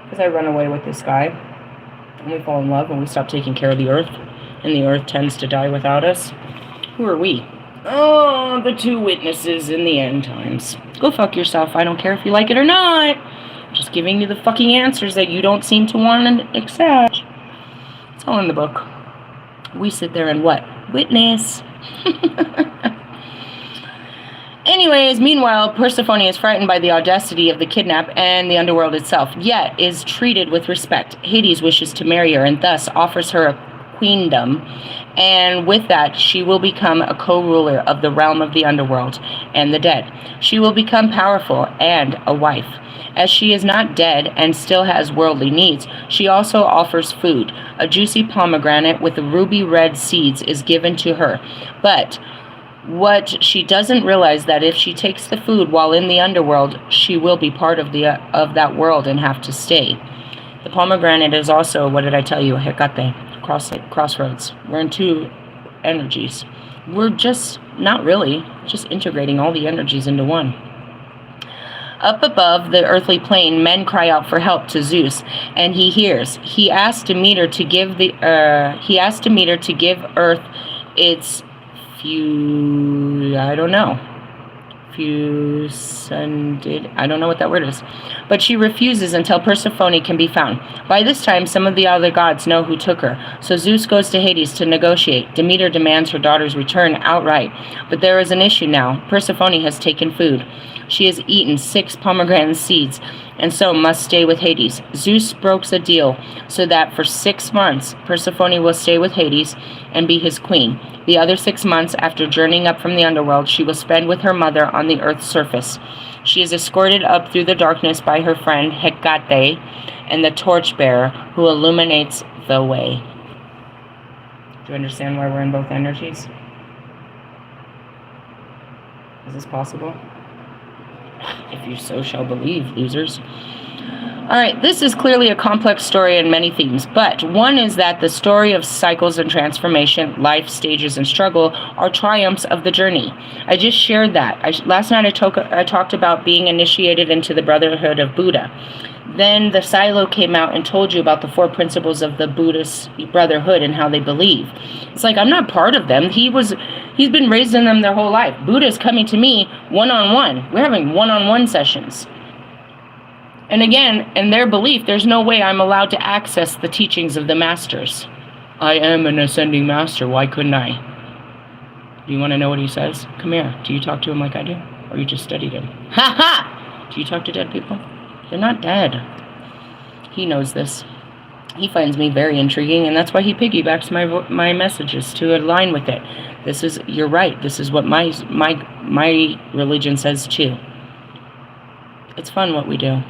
Because I run away with this guy, and we fall in love, and we stop taking care of the earth, and the earth tends to die without us. Who are we? Oh, the two witnesses in the end times. Go fuck yourself. I don't care if you like it or not. I'm just giving you the fucking answers that you don't seem to want to accept. It's all in the book. We sit there and what? Witness. Anyways, meanwhile, Persephone is frightened by the audacity of the kidnap and the underworld itself, yet is treated with respect. Hades wishes to marry her and thus offers her a queendom, and with that she will become a co-ruler of the realm of the underworld and the dead. She will become powerful and a wife. As she is not dead and still has worldly needs, she also offers food. A juicy pomegranate with ruby red seeds is given to her, but what she doesn't realize that if she takes the food while in the underworld, she will be part of that world and have to stay. The pomegranate is also, what did I tell you, Hecate, crossroads. We're in two energies. We're just, not really, just integrating all the energies into one. Up above the earthly plane, men cry out for help to Zeus, and he hears. He asks Demeter to give Earth its I don't know what that word is. But she refuses until Persephone can be found. By this time, some of the other gods know who took her, so Zeus goes to Hades to negotiate. Demeter demands her daughter's return outright, but there is an issue now. Persephone has taken food. She has eaten 6 pomegranate seeds, and so must stay with Hades. Zeus brokes a deal so that for 6 months, Persephone will stay with Hades and be his queen. The other 6 months, after journeying up from the underworld, she will spend with her mother on the earth's surface. She is escorted up through the darkness by her friend Hecate and the torchbearer who illuminates the way. Do you understand why we're in both energies? Is this possible? If you so shall believe, losers. Alright, this is clearly a complex story and many themes, but one is that the story of cycles and transformation, life stages and struggle are triumphs of the journey. I just shared that. Last night I talked about being initiated into the Brotherhood of Buddha. Then the Silo came out and told you about the 4 principles of the Buddhist Brotherhood and how they believe. It's like, I'm not part of them. He's been raised in them their whole life. Buddha's coming to me one-on-one. We're having one-on-one sessions. And again, in their belief, there's no way I'm allowed to access the teachings of the masters. I am an ascending master. Why couldn't I? Do you want to know what he says? Come here. Do you talk to him like I do? Or you just studied him? Ha ha! Do you talk to dead people? They're not dead. He knows this. He finds me very intriguing, and that's why he piggybacks my messages to align with it. You're right. This is what my religion says too. It's fun what we do.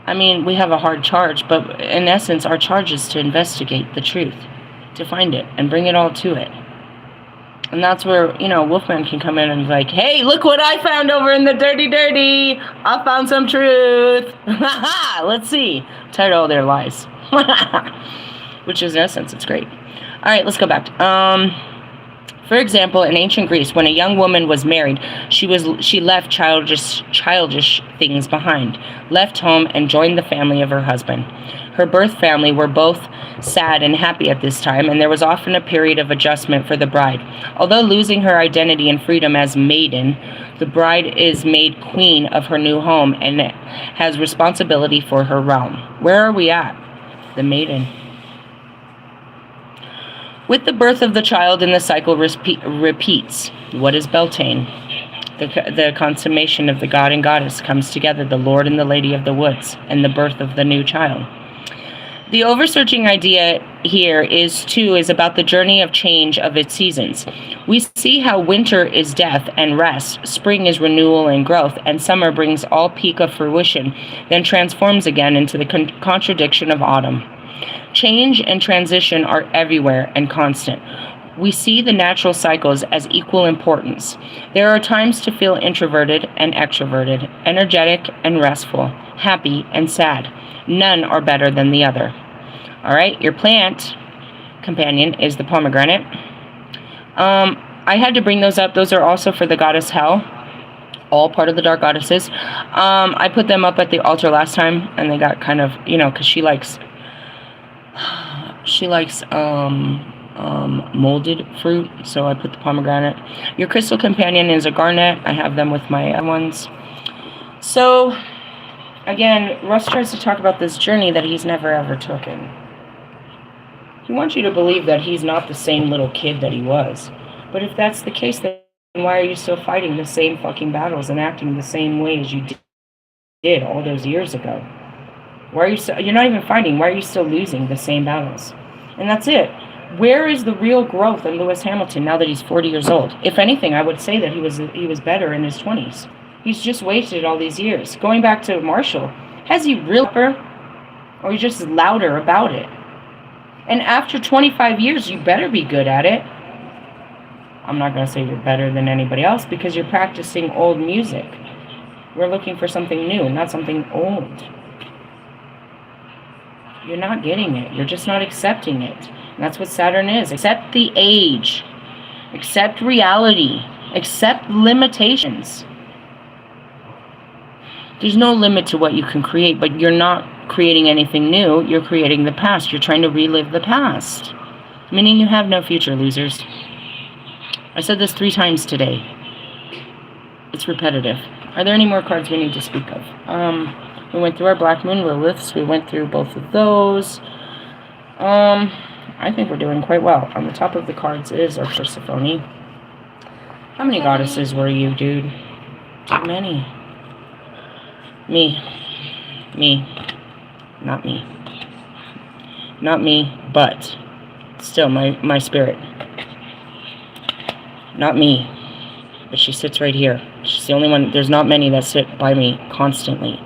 I mean, we have a hard charge, but in essence, our charge is to investigate the truth, to find it, and bring it all to it. And that's where, Wolfman can come in and be like, hey, look what I found over in the dirty. I found some truth. Let's see. I'm tired of all their lies. Which is, in essence, it's great. All right, let's go back. For example, in ancient Greece, when a young woman was married, she left childish things behind, left home, and joined the family of her husband. Her birth family were both sad and happy at this time, and there was often a period of adjustment for the bride. Although losing her identity and freedom as maiden, the bride is made queen of her new home and has responsibility for her realm. Where are we at? The maiden. With the birth of the child and the cycle repeats. What is Beltane? The consummation of the god and goddess comes together, the Lord and the Lady of the Woods, and the birth of the new child. The oversearching idea here is about the journey of change of its seasons. We see how winter is death and rest, spring is renewal and growth, and summer brings all peak of fruition, then transforms again into the contradiction of autumn. Change and transition are everywhere and constant. We see the natural cycles as equal importance. There are times to feel introverted and extroverted, energetic and restful, happy and sad. None are better than the other. All right, your plant companion is the pomegranate. I had to bring those up. Those are also for the goddess Hel, all part of the dark goddesses. I put them up at the altar last time, and they got kind of, because she likes molded fruit, so I put the pomegranate. Your crystal companion is a garnet. I have them with my other ones. So, again, Russ tries to talk about this journey that he's never ever taken. He wants you to believe that he's not the same little kid that he was. But if that's the case, then why are you still fighting the same fucking battles and acting the same way as you did all those years ago? Why are you you're not even fighting. Why are you still losing the same battles? And that's it. Where is the real growth in Lewis Hamilton now that he's 40 years old? If anything, I would say that he was better in his 20s. He's just wasted all these years. Going back to Marshall, has he really, or he's just louder about it? And after 25 years, you better be good at it. I'm not going to say you're better than anybody else because you're practicing old music. We're looking for something new, not something old. You're not getting it. You're just not accepting it. And that's what Saturn is. Accept the age. Accept reality. Accept limitations. There's no limit to what you can create, but you're not creating anything new. You're creating the past. You're trying to relive the past. Meaning you have no future, losers. I said this 3 times today. It's repetitive. Are there any more cards we need to speak of? We went through our Black Moon Liliths. We went through both of those. I think we're doing quite well. On the top of the cards is our Persephone. How many goddesses were you, dude? Too many. Me. Not me. Not me, but still my spirit. Not me. But she sits right here. She's the only one. There's not many that sit by me constantly.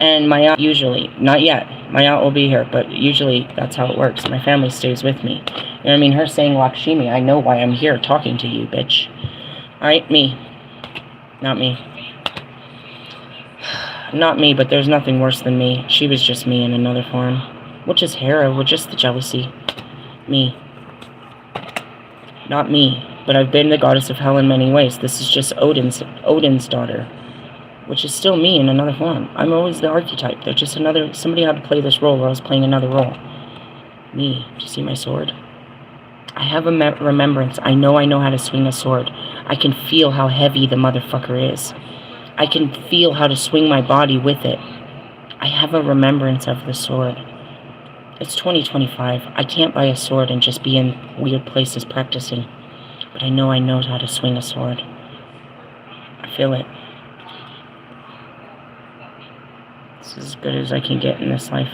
And my aunt usually, not yet. My aunt will be here, but usually that's how it works. My family stays with me. You know what I mean? Her saying Lakshmi, I know why I'm here talking to you, bitch. Alright, me. Not me. Not me, but there's nothing worse than me. She was just me in another form. Which is Hera, with just the jealousy. Me. Not me, but I've been the goddess of hell in many ways. This is just Odin's daughter. Which is still me in another form. I'm always the archetype. There's just somebody had to play this role, or I was playing another role. Me. Do you see my sword? I have a remembrance. I know how to swing a sword. I can feel how heavy the motherfucker is. I can feel how to swing my body with it. I have a remembrance of the sword. It's 2025. I can't buy a sword and just be in weird places practicing. But I know how to swing a sword. I feel it. This is as good as I can get in this life.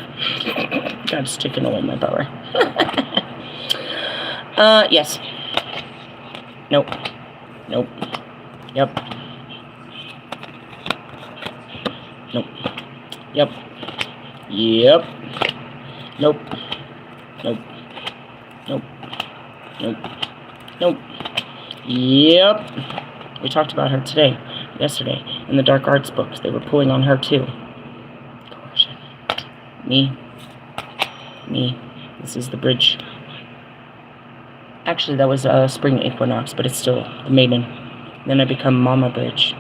God's taking away my power. Yes. Nope. Yep. Nope. Yep. Nope. Yep. We talked about her yesterday, in the Dark Arts books. They were pulling on her too. Coercion. Me. This is the bridge. Actually, that was a spring equinox, but it's still the maiden. Then I become Mama Bridge.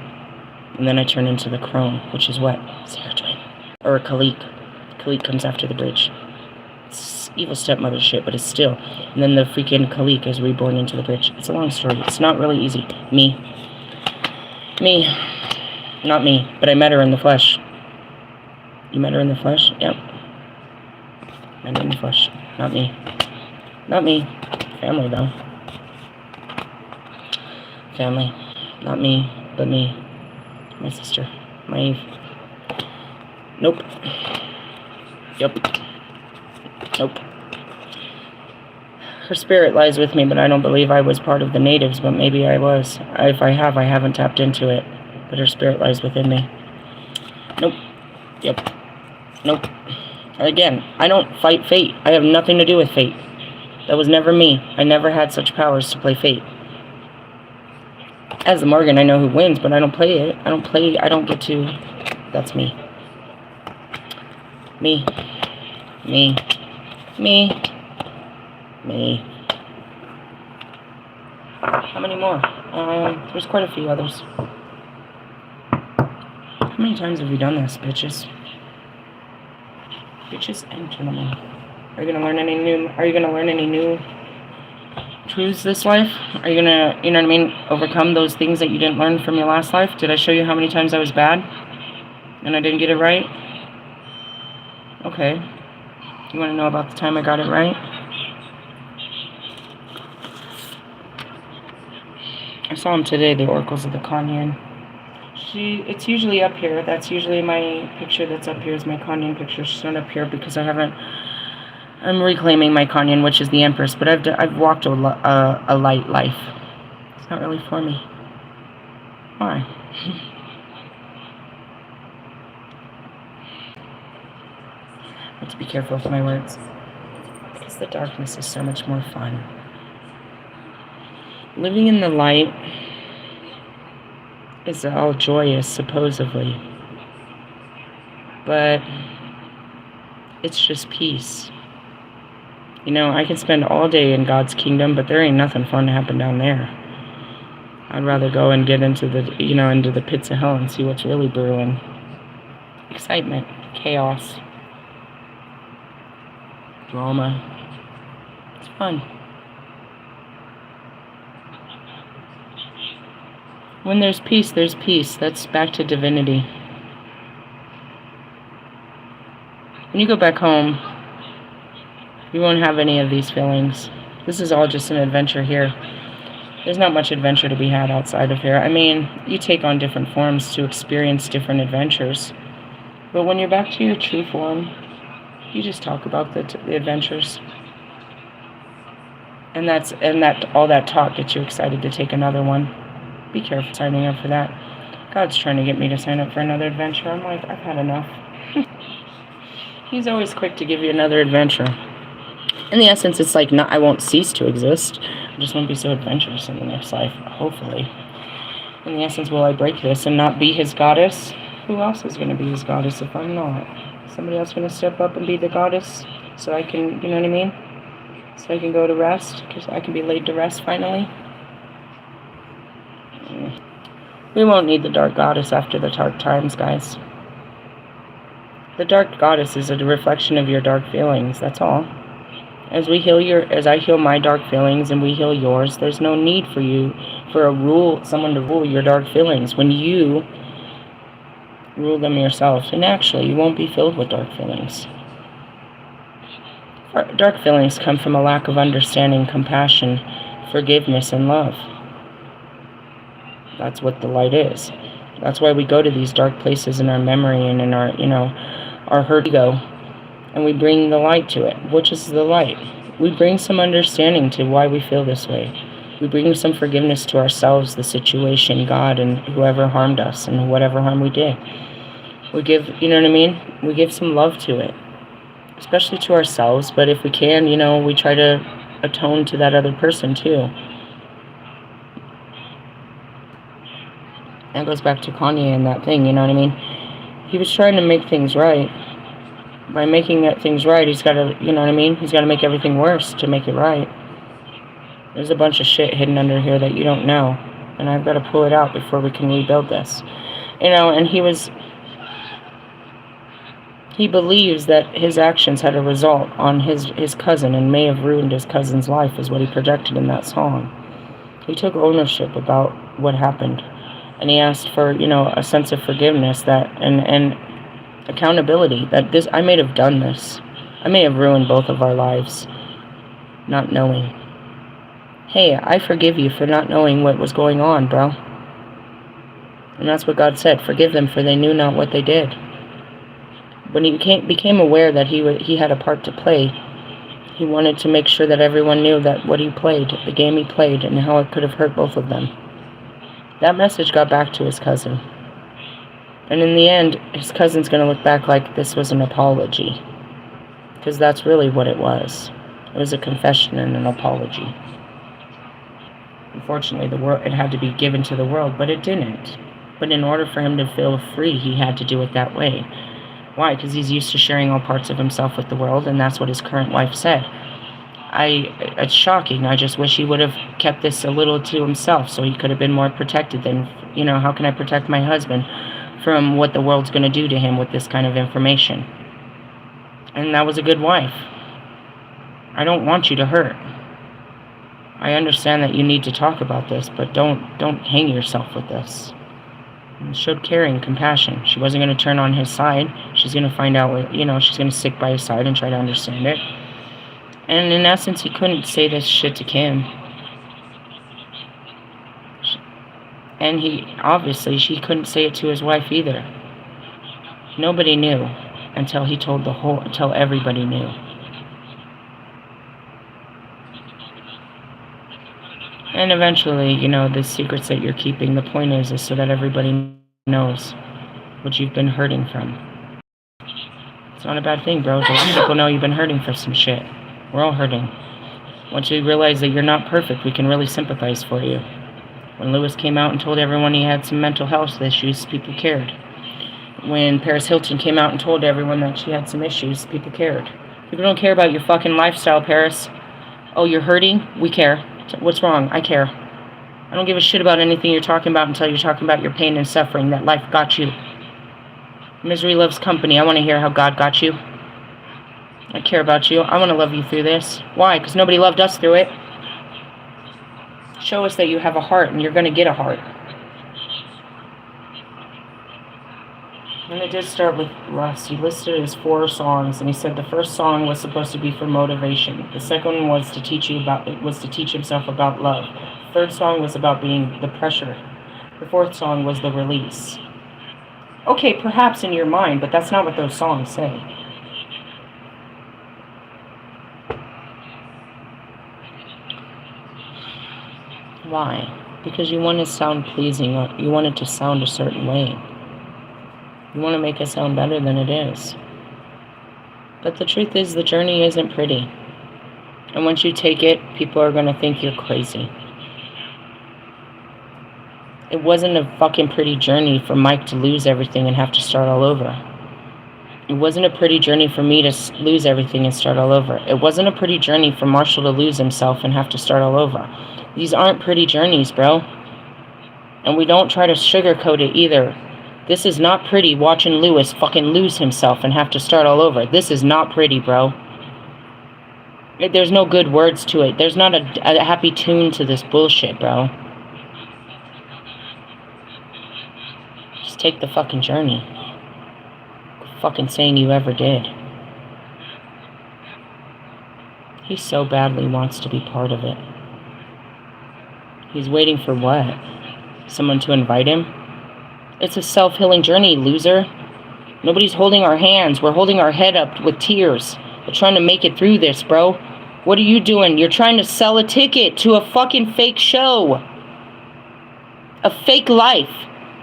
And then I turn into the crone, which is what? Seer twin. Or a Khalik. Khalik comes after the bridge. It's evil stepmother shit, but it's still. And then the freaking Khalik is reborn into the bridge. It's a long story. It's not really easy. Me. Not me, but I met her in the flesh. You met her in the flesh? Yep. Met her in the flesh. Not me. Family, though. Family. Not me, but me. My sister. My Eve. Nope. Yep. Nope. Her spirit lies with me, but I don't believe I was part of the natives, but maybe I was. If I have, I haven't tapped into it. But her spirit lies within me. Nope. Yep. Nope. Again, I don't fight fate. I have nothing to do with fate. That was never me. I never had such powers to play fate. As the Morgan, I know who wins, but I don't play it. I don't get to. That's me. Me. Me. Me. Me. How many more? There's quite a few others. How many times have we done this, bitches? Bitches and gentlemen. Are you gonna learn any new truths this life? Are you gonna, you know what I mean, overcome those things that you didn't learn from your last life? Did I show you how many times I was bad? And I didn't get it right? Okay. You wanna know about the time I got it right? I saw him today, the Oracles of the Kanyan. It's usually up here. That's usually my picture that's up here is my Kanyan picture. She's not up here because I'm reclaiming my Kanyan, which is the Empress, but I've walked a light life. It's not really for me. Why? I have to be careful with my words. Because the darkness is so much more fun. Living in the light is all joyous, supposedly. But it's just peace. You know, I can spend all day in God's kingdom, but there ain't nothing fun to happen down there. I'd rather go and get into the pits of hell and see what's really brewing. Excitement, chaos, drama. It's fun. When there's peace, there's peace. That's back to divinity. When you go back home, you won't have any of these feelings. This is all just an adventure here. There's not much adventure to be had outside of here. I mean, you take on different forms to experience different adventures. But when you're back to your true form, you just talk about the adventures. And all that talk gets you excited to take another one. Be careful signing up for that. God's trying to get me to sign up for another adventure. I'm like, I've had enough. He's always quick to give you another adventure. In the essence, it's like, I won't cease to exist. I just won't be so adventurous in the next life, hopefully. In the essence, will I break this and not be his goddess? Who else is going to be his goddess if I'm not? Somebody else going to step up and be the goddess so I can, you know what I mean? So I can go to rest, because I can be laid to rest finally. We won't need the dark goddess after the dark times, guys. The dark goddess is a reflection of your dark feelings, that's all. As I heal my dark feelings and we heal yours, there's no need for someone to rule your dark feelings when you rule them yourself. And actually, you won't be filled with dark feelings. Dark feelings come from a lack of understanding, compassion, forgiveness, and love. That's what the light is. That's why we go to these dark places in our memory and in our hurt ego, and we bring the light to it. Which is the light? We bring some understanding to why we feel this way. We bring some forgiveness to ourselves, the situation, God, and whoever harmed us, and whatever harm we did. We give, you know what I mean? We give some love to it, especially to ourselves. But if we can, we try to atone to that other person too. That goes back to Kanye and that thing, you know what I mean? He was trying to make things right. By making things right, he's got to, you know what I mean? He's got to make everything worse to make it right. There's a bunch of shit hidden under here that you don't know. And I've got to pull it out before we can rebuild this. And he believes that his actions had a result on his cousin and may have ruined his cousin's life, is what he projected in that song. He took ownership about what happened. And he asked for, a sense of forgiveness and accountability, that I may have done this. I may have ruined both of our lives, not knowing. hey, I forgive you for not knowing what was going on, bro. And that's what God said. Forgive them, for they knew not what they did. When he became aware that he had a part to play, he wanted to make sure that everyone knew that what he played, the game he played, and how it could have hurt both of them. That message got back to his cousin. And in the end, his cousin's going to look back like this was an apology. Because that's really what it was. It was a confession and an apology. Unfortunately, it had to be given to the world, but it didn't. But in order for him to feel free, he had to do it that way. Why? Because he's used to sharing all parts of himself with the world, and that's what his current wife said. It's shocking. I just wish he would have kept this a little to himself so he could have been more protected than, how can I protect my husband from what the world's going to do to him with this kind of information? And that was a good wife. I don't want you to hurt. I understand that you need to talk about this, but don't hang yourself with this. And showed care and compassion. She wasn't going to turn on his side. She's going to find out what, she's going to stick by his side and try to understand it. And in essence, he couldn't say this shit to Kim. And she couldn't say it to his wife either. Nobody knew until until everybody knew. And eventually, the secrets that you're keeping, the point is so that everybody knows what you've been hurting from. It's not a bad thing, bro. A lot of people know you've been hurting for some shit. We're all hurting. Once you realize that you're not perfect, we can really sympathize for you. When Lewis came out and told everyone he had some mental health issues, people cared. When Paris Hilton came out and told everyone that she had some issues, people cared. People don't care about your fucking lifestyle, Paris. Oh, you're hurting? We care. What's wrong? I care. I don't give a shit about anything you're talking about until you're talking about your pain and suffering that life got you. Misery loves company. I want to hear how God got you. I care about you. I want to love you through this. Why? Because nobody loved us through it. Show us that you have a heart, and you're going to get a heart. And it did start with Russ. He listed his 4 songs, and he said the first song was supposed to be for motivation. The second one was to teach himself about love. The third song was about being the pressure. The fourth song was the release. Okay, perhaps in your mind, but that's not what those songs say. Why? Because you want to sound pleasing, or you want it to sound a certain way. You want to make it sound better than it is. But the truth is, the journey isn't pretty. And once you take it, people are going to think you're crazy. It wasn't a fucking pretty journey for Mike to lose everything and have to start all over. It wasn't a pretty journey for me to lose everything and start all over. It wasn't a pretty journey for Marshall to lose himself and have to start all over. These aren't pretty journeys, bro. And we don't try to sugarcoat it either. This is not pretty watching Lewis fucking lose himself and have to start all over. This is not pretty, bro. There's no good words to it. There's not a happy tune to this bullshit, bro. Just take the fucking journey. Fucking saying you ever did. He so badly wants to be part of it. He's waiting for what? Someone to invite him? It's a self-healing journey, loser. Nobody's holding our hands. We're holding our head up with tears. We're trying to make it through this, bro. What are you doing? You're trying to sell a ticket to a fucking fake show. A fake life.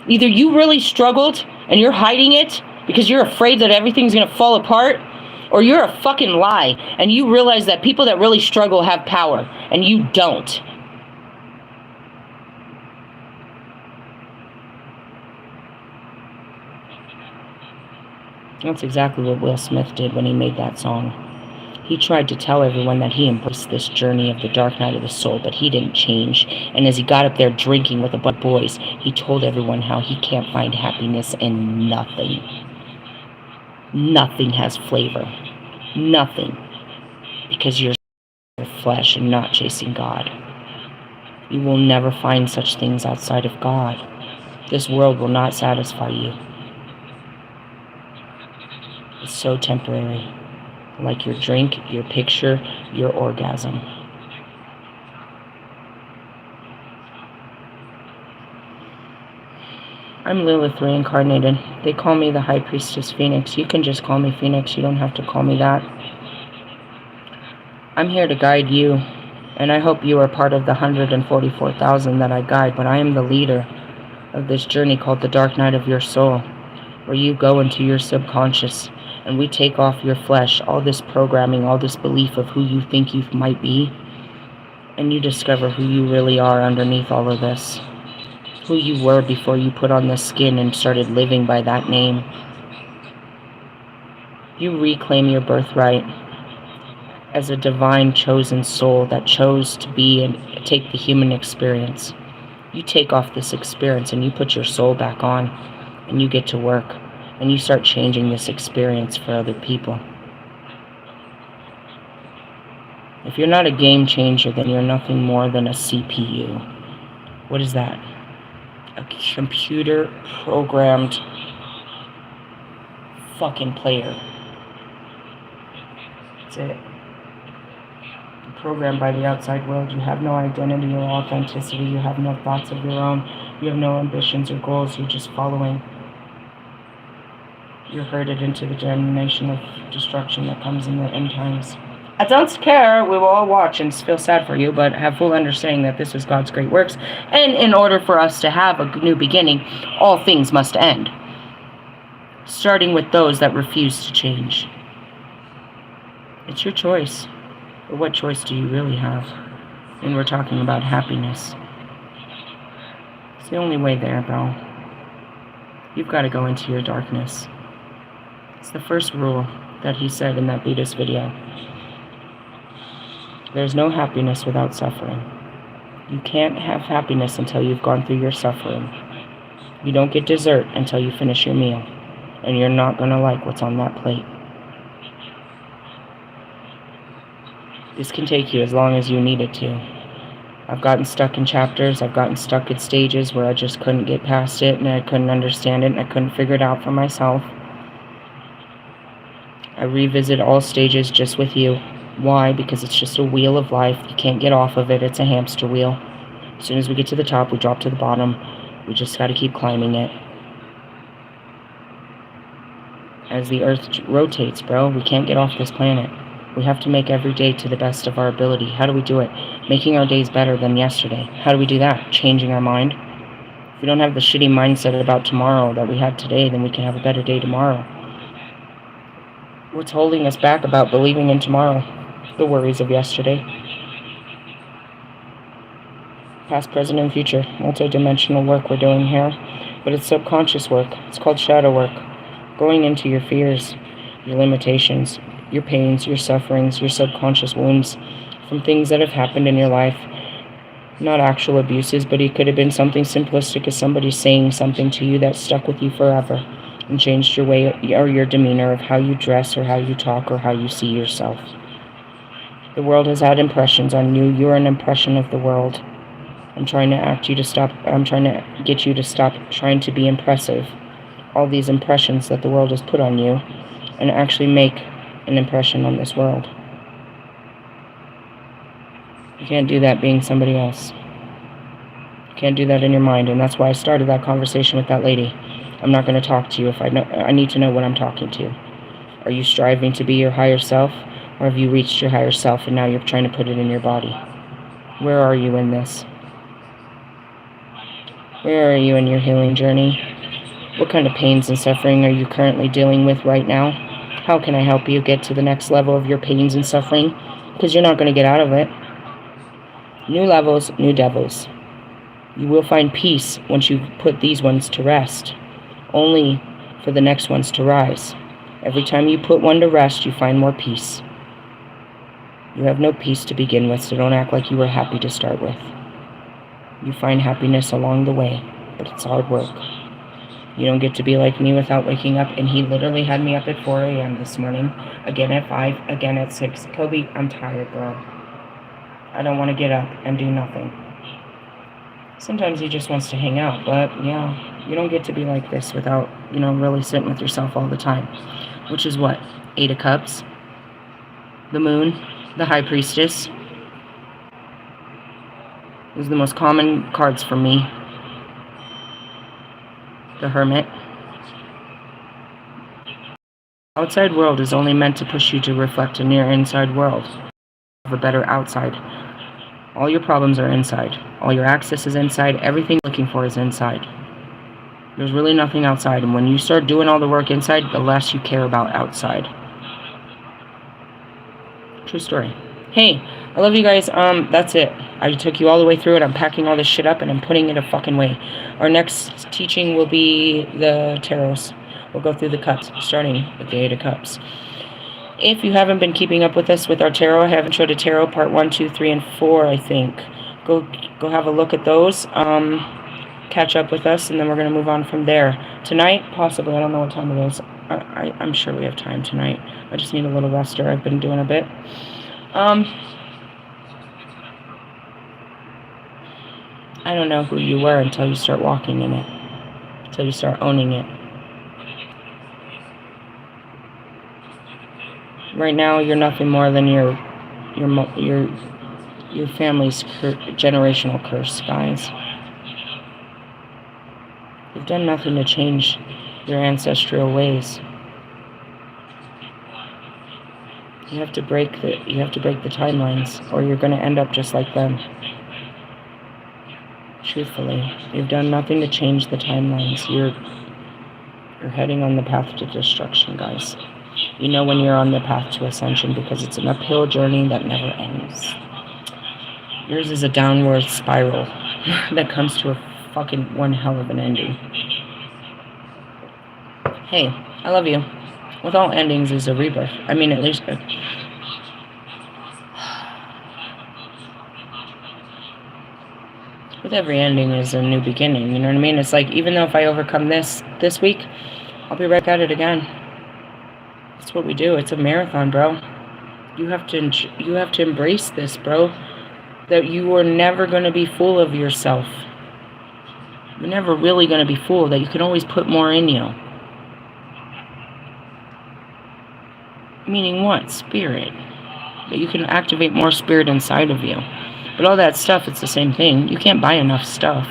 Either you really struggled and you're hiding it because you're afraid that everything's going to fall apart, or you're a fucking lie and you realize that people that really struggle have power and you don't. That's exactly what Will Smith did when he made that song. He tried to tell everyone that he embraced this journey of the dark night of the soul, but he didn't change. And as he got up there drinking with a bunch of boys, he told everyone how he can't find happiness in nothing. Nothing has flavor. Nothing. Because you're flesh and not chasing God. You will never find such things outside of God. This world will not satisfy you. It's so temporary, like your drink, your picture, your orgasm. I'm Lilith reincarnated. They call me the High Priestess Phoenix. You can just call me Phoenix. You don't have to call me that. I'm here to guide you, and I hope you are part of the 144,000 that I guide, but I am the leader of this journey called the Dark Night of your soul, where you go into your subconscious, and we take off your flesh, all this programming, all this belief of who you think you might be, and you discover who you really are underneath all of this. Who you were before you put on this skin and started living by that name. You reclaim your birthright as a divine chosen soul that chose to be and take the human experience. You take off this experience and you put your soul back on, and you get to work, and you start changing this experience for other people. If you're not a game changer, then you're nothing more than a CPU. What is that? A computer programmed fucking player. That's it. You're programmed by the outside world. You have no identity or authenticity. You have no thoughts of your own. You have no ambitions or goals. You're just following. You're herded into the damnation of destruction that comes in the end times. I don't care, we will all watch and feel sad for you, but have full understanding that this is God's great works. And in order for us to have a new beginning, all things must end. Starting with those that refuse to change. It's your choice. But what choice do you really have? When we're talking about happiness. It's the only way there, bro. You've got to go into your darkness. It's the first rule that he said in that Buddhist video. There's no happiness without suffering. You can't have happiness until you've gone through your suffering. You don't get dessert until you finish your meal. And you're not going to like what's on that plate. This can take you as long as you need it to. I've gotten stuck in chapters. I've gotten stuck at stages where I just couldn't get past it and I couldn't understand it and I couldn't figure it out for myself. I revisit all stages just with you. Why? Because it's just a wheel of life. You can't get off of it. It's a hamster wheel. As soon as we get to the top, we drop to the bottom. We just got to keep climbing it. As the earth rotates, bro, we can't get off this planet. We have to make every day to the best of our ability. How do we do it? Making our days better than yesterday. How do we do that? Changing our mind. If we don't have the shitty mindset about tomorrow that we had today, then we can have a better day tomorrow. What's holding us back about believing in tomorrow? The worries of yesterday. Past, present, and future. Multi-dimensional work we're doing here. But it's subconscious work. It's called shadow work. Going into your fears, your limitations, your pains, your sufferings, your subconscious wounds from things that have happened in your life. Not actual abuses, but it could have been something simplistic as somebody saying something to you that stuck with you forever and changed your way or your demeanor of how you dress or how you talk or how you see yourself. The world has had impressions on you. You're an impression of the world. I'm trying to get you to stop trying to be impressive. All these impressions that the world has put on you and actually make an impression on this world. You can't do that being somebody else. You can't do that in your mind, and that's why I started that conversation with that lady. I'm not going to talk to you if I need to know what I'm talking to. Are you striving to be your higher self? Or have you reached your higher self and now you're trying to put it in your body? Where are you in this? Where are you in your healing journey? What kind of pains and suffering are you currently dealing with right now? How can I help you get to the next level of your pains and suffering? Because you're not going to get out of it. New levels, new devils. You will find peace once you put these ones to rest. Only for the next ones to rise. Every time you put one to rest, you find more peace. You have no peace to begin with, so don't act like you were happy to start with. You find happiness along the way, but it's hard work. You don't get to be like me without waking up, and he literally had me up at 4 a.m. this morning, again at 5, again at 6. Kobe, I'm tired, bro. I don't want to get up and do nothing. Sometimes he just wants to hang out, but yeah, you don't get to be like this without, really sitting with yourself all the time. Which is what? 8 of Cups, the Moon, the High Priestess. Those are the most common cards for me. The Hermit. Outside world is only meant to push you to reflect in your inside world. Have a better outside. All your problems are inside. All your access is inside. Everything you're looking for is inside. There's really nothing outside. And when you start doing all the work inside, the less you care about outside. True story. Hey, I love you guys. That's it. I took you all the way through it. I'm packing all this shit up and I'm putting it a fucking way. Our next teaching will be the tarots. We'll go through the cups, starting with the 8 of Cups. If you haven't been keeping up with us with our tarot, I haven't showed a tarot part 1, 2, 3, and 4, I think. Go have a look at those. Catch up with us, and then we're going to move on from there. Tonight, possibly. I don't know what time it is. I'm sure we have time tonight. I just need a little rester. I've been doing a bit. I don't know who you were until you start walking in it. Until you start owning it. Right now, you're nothing more than your family's generational curse, guys. You've done nothing to change your ancestral ways. You have to break the timelines, or you're going to end up just like them. Truthfully, you've done nothing to change the timelines. You're heading on the path to destruction, guys. You know when you're on the path to ascension because it's an uphill journey that never ends. Yours is a downward spiral that comes to a fucking one hell of an ending. Hey, I love you. With all endings is a rebirth. I mean, at least... with every ending is a new beginning, you know what I mean? It's like, even though if I overcome this week, I'll be right at it again. That's what we do. It's a marathon, bro. You have to embrace this, bro. That you are never going to be full of yourself. You're never really going to be full. That you can always put more in you. Meaning what? Spirit. That you can activate more spirit inside of you. But all that stuff, it's the same thing. You can't buy enough stuff.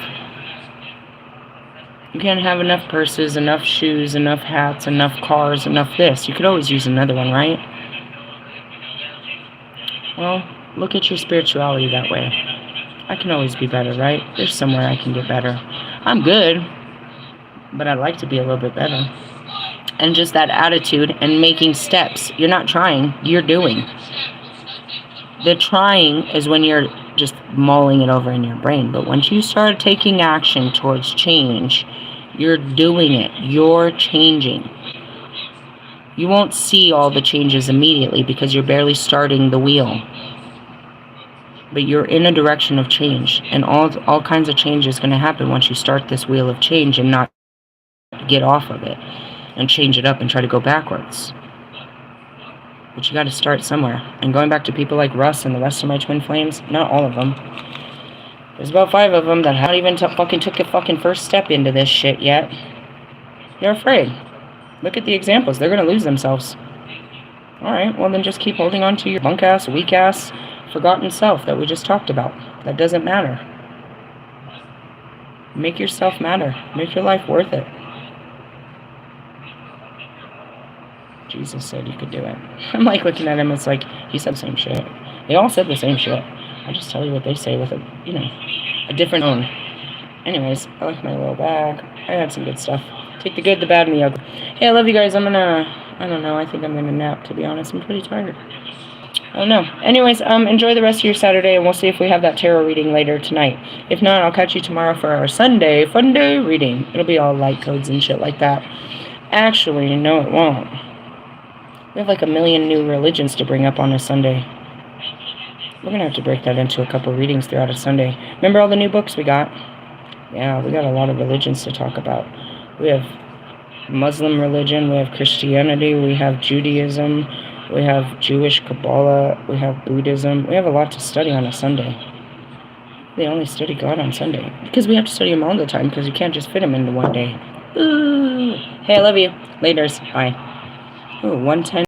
You can't have enough purses, enough shoes, enough hats, enough cars, enough this. You could always use another one, right? Well, look at your spirituality that way. I can always be better, right? There's somewhere I can get better. I'm good, but I'd like to be a little bit better. And just that attitude and making steps. You're not trying, you're doing. The trying is when you're just mulling it over in your brain. But once you start taking action towards change, you're doing it. You're changing. You won't see all the changes immediately because you're barely starting the wheel. But you're in a direction of change. And all kinds of change is going to happen once you start this wheel of change and not get off of it and change it up and try to go backwards. But you got to start somewhere. And going back to people like Russ and the rest of my twin flames, not all of them. There's about 5 of them that haven't even took the fucking first step into this shit yet. They're afraid. Look at the examples. They're going to lose themselves. Alright, well then just keep holding on to your bunk-ass, weak-ass, forgotten self that we just talked about. That doesn't matter. Make yourself matter. Make your life worth it. Jesus said you could do it. I'm like looking at him, it's like, he said the same shit. They all said the same shit. I just tell you what they say with a different tone. Anyways, I like my little bag. I had some good stuff. Take the good, the bad, and the ugly. Hey, I love you guys. I don't know, I think I'm gonna nap, to be honest. I'm pretty tired. I don't know. Anyways, enjoy the rest of your Saturday, and we'll see if we have that tarot reading later tonight. If not, I'll catch you tomorrow for our Sunday fun day reading. It'll be all light codes and shit like that. Actually, no, it won't. We have like a million new religions to bring up on a Sunday. We're going to have to break that into a couple readings throughout a Sunday. Remember all the new books we got? Yeah, we got a lot of religions to talk about. We have Muslim religion, we have Christianity, we have Judaism, we have Jewish Kabbalah, we have Buddhism. We have a lot to study on a Sunday. They only study God on Sunday. Because we have to study Him all the time, because you can't just fit Him into one day. Ooh. Hey, I love you. Laters. Bye. Ooh, 110.